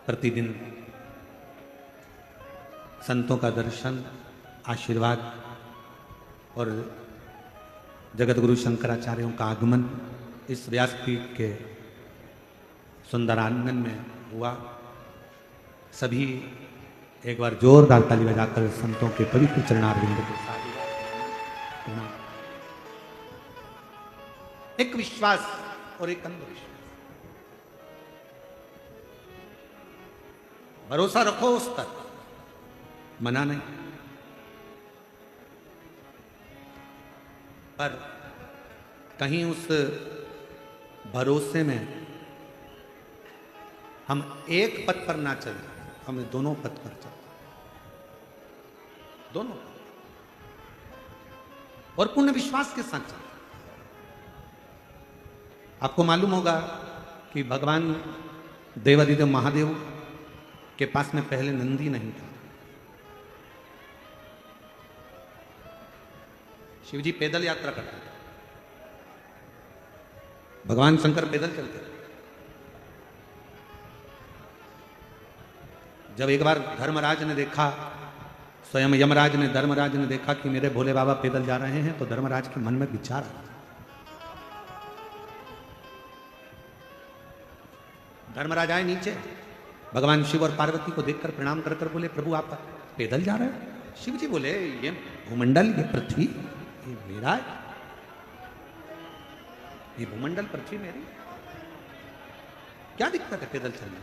प्रतिदिन संतों का दर्शन, आशीर्वाद और जगतगुरु शंकराचार्यों का आगमन इस व्यासपीठ के सुंदर आंगन में हुआ। सभी एक बार जोरदार ताली बजाकर संतों के पवित्र चरणारविंद के साथ एक विश्वास और एक अंधविश्वास, भरोसा रखो उस पर, मना नहीं, पर कहीं उस भरोसे में हम एक पथ पर ना चले, हमें दोनों पथ पर चले, दोनों, और पूर्ण विश्वास के साथ चले। आपको मालूम होगा कि भगवान देवादिदेव महादेव के पास में पहले नंदी नहीं था। शिव जी पैदल यात्रा करते थे, भगवान शंकर पैदल चलते थे। जब एक बार धर्मराज ने देखा, स्वयं यमराज ने धर्मराज ने देखा कि मेरे भोले बाबा पैदल जा रहे हैं, तो धर्मराज के मन में विचार आया। धर्मराज आए नीचे, भगवान शिव और पार्वती को देखकर प्रणाम कर कर बोले, प्रभु आप पैदल जा रहे हो? शिव जी बोले, ये भूमंडल, ये पृथ्वी, ये मेरा है, ये भूमंडल पृथ्वी मेरी, क्या दिक्कत है पैदल चलने,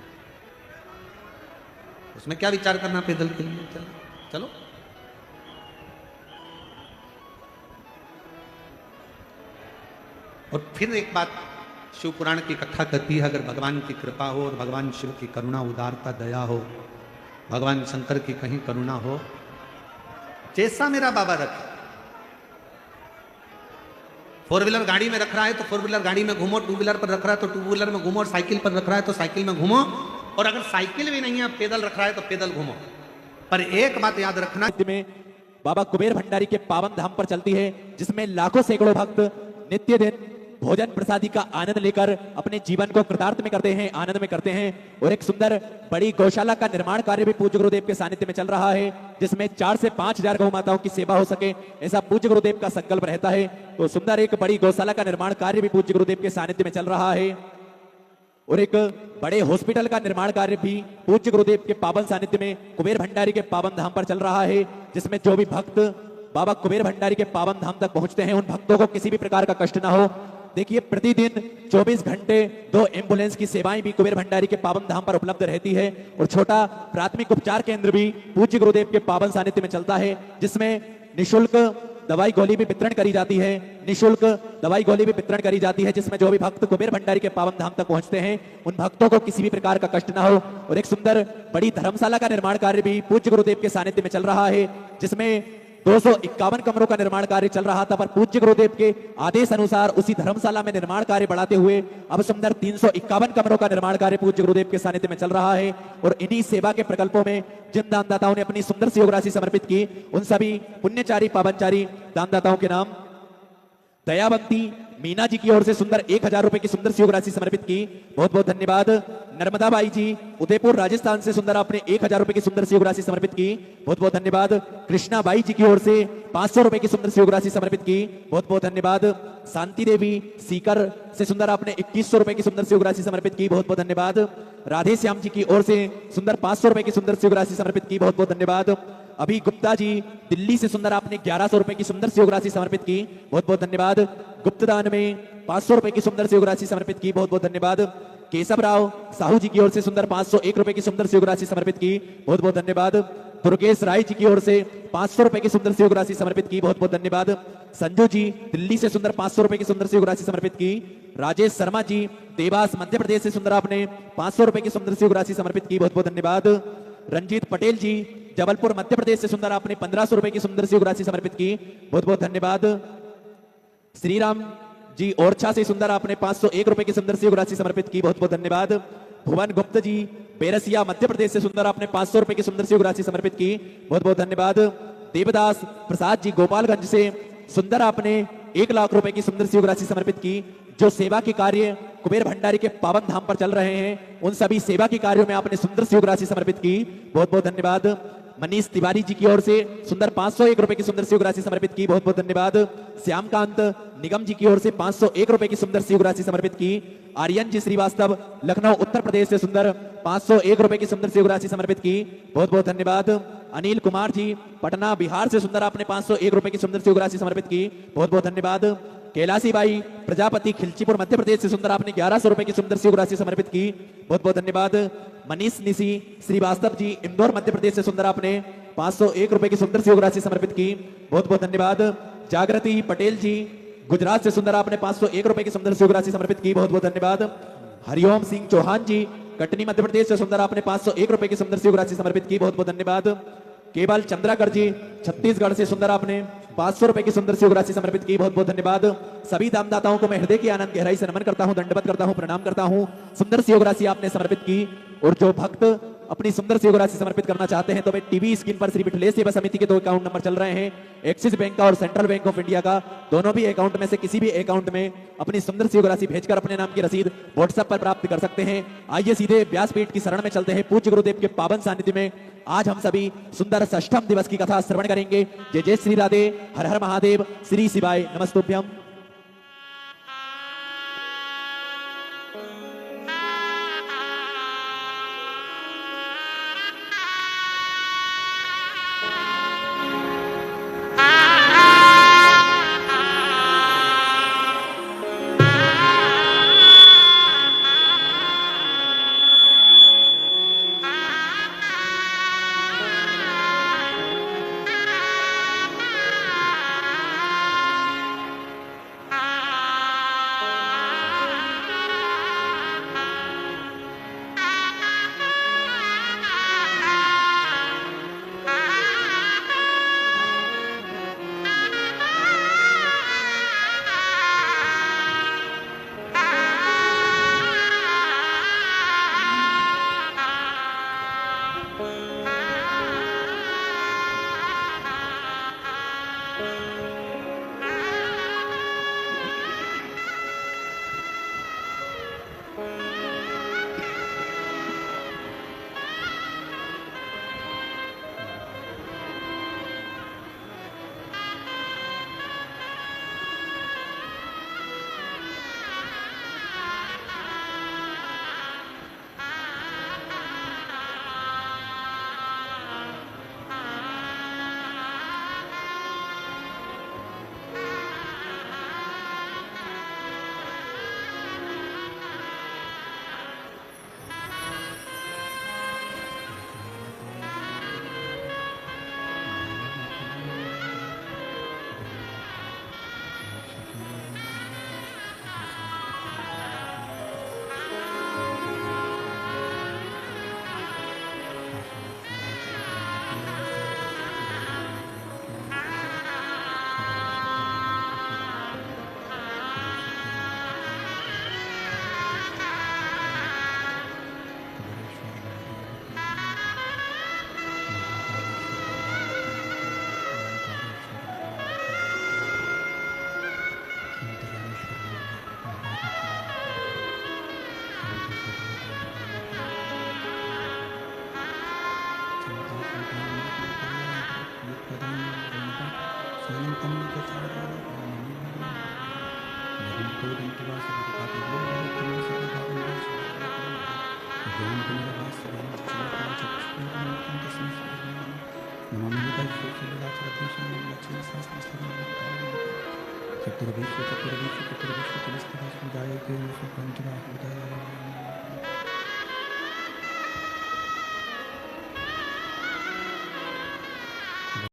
उसमें क्या विचार करना पैदल के लिए, चलो चलो। और फिर एक बात शिव पुराण की कथा कहती है, अगर भगवान की कृपा हो और भगवान शिव की करुणा, उदारता, दया हो, भगवान शंकर की कहीं करुणा हो, जैसा मेरा बाबा रखे, 4 व्हीलर गाड़ी में रख रहा है तो 4 व्हीलर गाड़ी में घूमो, 2 व्हीलर पर रख रहा है तो 2 व्हीलर में घूमो, और साइकिल पर रख रहा है तो साइकिल में घूमो, और अगर साइकिल भी नहीं है पैदल रख रहा है तो पैदल घूमो। पर एक बात याद रखना, में बाबा कुबेर भंडारी के पावन धाम पर चलती है, जिसमें लाखों सैकड़ों भक्त नित्य दिन भोजन प्रसादी का आनंद लेकर अपने जीवन को कृतार्थ में करते हैं, आनंद में करते हैं। और एक सुंदर बड़ी गौशाला का निर्माण कार्य भी पूज्य गुरुदेव के सानिध्य में चल रहा है, जिसमें 4 से 5 हजार गौ माताओं की सेवा हो सके, ऐसा पूज्य गुरुदेव का संकल्प रहता है। तो सुंदर एक बड़ी गौशाला का निर्माण कार्य भी पूज्य गुरुदेव के सानिध्य में चल रहा है। और एक बड़े हॉस्पिटल का निर्माण कार्य भी पूज्य गुरुदेव के पावन सानिध्य में कुबेर भंडारी के पावन धाम पर चल रहा है, जिसमें जो भी भक्त बाबा कुबेर भंडारी के पावन धाम तक पहुंचते हैं, उन भक्तों को किसी भी प्रकार का कष्ट ना हो। देखिए, प्रतिदिन 24 घंटे 2 एम्बुलेंस की सेवाएं भी कुबेर भंडारी के पावन धाम पर उपलब्ध रहती है, और छोटा प्राथमिक उपचार केंद्र भी पूज्य गुरुदेव के पावन सानिध्य में चलता है, जिसमें निःशुल्क दवाई गोली भी वितरण करी जाती है, निःशुल्क दवाई गोली भी वितरण करी जाती है, जिसमें जो भी भक्त कुबेर भंडारी के पावन धाम तक पहुंचते हैं, उन भक्तों को किसी भी प्रकार का कष्ट ना हो। और एक सुंदर बड़ी धर्मशाला का निर्माण कार्य भी पूज्य गुरुदेव के सानिध्य में चल रहा है, जिसमें 251 कमरों का निर्माण कार्य चल रहा था, पर पूज्य गुरुदेव के आदेश अनुसार उसी धर्मशाला में निर्माण कार्य बढ़ाते हुए अब सुंदर 351 कमरों का निर्माण कार्य पूज्य गुरुदेव के सानिध्य में चल रहा है। और इन्हीं सेवा के प्रकल्पों में जिन दानदाताओं ने अपनी सुंदर सी योग राशि समर्पित की, उन सभी पुण्यचारी पावनचारी दानदाताओं के नाम दयावंती मीना जी की ओर से सुंदर 1000 रुपए की सुंदर सी योग राशि समर्पित की, बहुत बहुत धन्यवाद। नर्मदा बाई जी उदयपुर राजस्थान से सुंदर आपने 1000 रुपए की सुंदर सी योग राशि समर्पित की, बहुत बहुत धन्यवाद। कृष्णा बाई जी की ओर से 500 रुपए की सुंदर सी योग राशि समर्पित की, बहुत बहुत धन्यवाद। शांति देवी सीकर से सुंदर आपने 2100 रुपए की सुंदर सी योग राशि समर्पित की, बहुत बहुत धन्यवाद। राधे श्याम जी की ओर से सुंदर 500 रुपए की सुंदर सी योग राशि समर्पित की, बहुत बहुत धन्यवाद। अभी गुप्ता जी दिल्ली से सुंदर आपने 1100 रुपए की सुंदर सी योग राशि समर्पित की, बहुत बहुत धन्यवाद। गुप्तदान में 500 रुपए की सुंदर सी योग राशि समर्पित की, बहुत बहुत धन्यवाद। केशव राव साहू जी की ओर से सुंदर 501 रुपए की सुंदर सी योग राशि समर्पित की, बहुत बहुत धन्यवाद। दुर्गेश राय जी की ओर से 500 रुपए की सुंदर सी योग राशि समर्पित की, बहुत बहुत धन्यवाद। संजू जी दिल्ली से सुंदर 500 रुपए की सुंदर सी योग राशि समर्पित की। राजेश शर्मा जी देवास मध्य प्रदेश से सुंदर आपने 500 रुपए की सुंदर सी योग राशि समर्पित की, बहुत बहुत धन्यवाद। रंजीत पटेल जी जबलपुर मध्य प्रदेश से सुंदर आपने 1500 रुपए की सुंदर सी योग राशि समर्पित की, बहुत बहुत धन्यवाद। श्रीराम जी ओरछा से सुंदर आपने 501 रुपए की सुंदर सी योग राशि समर्पित की, बहुत बहुत धन्यवाद। भुवन गुप्ता जी बेरसिया मध्य प्रदेश से सुंदर आपने 500 रुपए की सुंदर सी योग राशि समर्पित की, बहुत बहुत धन्यवाद। देवदास प्रसाद जी गोपालगंज से सुंदर आपने 1 लाख रुपए की सुंदर सी योग राशि समर्पित की। जो सेवा के कार्य कुबेर भंडारी के पावन धाम पर चल रहे हैं, उन सभी सेवा के कार्यों में आपने सुंदर सी योग राशि समर्पित की, बहुत बहुत धन्यवाद। मनीष तिवारी जी की ओर से सुंदर 501 रुपए की सुंदर सी राशि समर्पित की, बहुत बहुत धन्यवाद। श्यामकांत निगम जी की ओर से 501 रुपए की सुंदर सी राशि समर्पित की। आर्यन जी श्रीवास्तव लखनऊ उत्तर प्रदेश से सुंदर 501 रुपए की सुंदर सी राशि समर्पित की, बहुत बहुत धन्यवाद। अनिल कुमार जी पटना बिहार से सुंदर आपने 501 रुपए की सुंदर सी राशि समर्पित की, बहुत बहुत धन्यवाद। कैलाशी बाई प्रजापति खिलचीपुर मध्य प्रदेश से सुंदर आपने 1100 रुपए की सुंदर सी राशि समर्पित की, बहुत बहुत धन्यवाद। मनीष निशी श्रीवास्तव जी इंदौर मध्य प्रदेश से सुंदर आपने 501 रुपए की सुंदर सी राशि समर्पित की, बहुत बहुत धन्यवाद। जागृति पटेल जी गुजरात से सुंदर आपने 501 रुपए की सुंदर सी राशि समर्पित की, बहुत बहुत धन्यवाद। हरिओम सिंह चौहान जी कटनी मध्य प्रदेश से सुंदर आपने 501 रुपए की सुंदर सी राशि समर्पित की, बहुत बहुत धन्यवाद। केवल चंद्राकर जी छत्तीसगढ़ से सुंदर आपने 500 रुपए की सुंदर सी राशि समर्पित की, बहुत बहुत धन्यवाद। सभी दानदाताओं को मैं हृदय की आनंद गहराई से नमन करता हूं, दंडवत करता हूं, प्रणाम करता हूं। सुंदर सी राशि आपने समर्पित की। और जो भक्त अपनी सुंदर सी राशि समर्पित करना चाहते हैं तो वे टीवी स्क्रीन पर श्री विठलेश सेवा समिति के 2 अकाउंट नंबर चल रहे हैं, एक्सिस बैंक का और सेंट्रल बैंक ऑफ इंडिया का। दोनों भी अकाउंट में से किसी भी अकाउंट में अपनी सुंदर सी राशि भेजकर अपने नाम की रसीद व्हाट्सएप पर प्राप्त कर सकते हैं। आइए सीधे व्यासपीठ की शरण में चलते हैं। पूज्य गुरुदेव के पावन सानिध्य में आज हम सभी सुंदर षष्ठम दिवस की कथा श्रवण करेंगे। जय जय श्री राधे, हर हर महादेव, श्री शिवाय नमस्तुभ्यम। चतुर्विश्व चतुर्विश्व चतुर्विश्व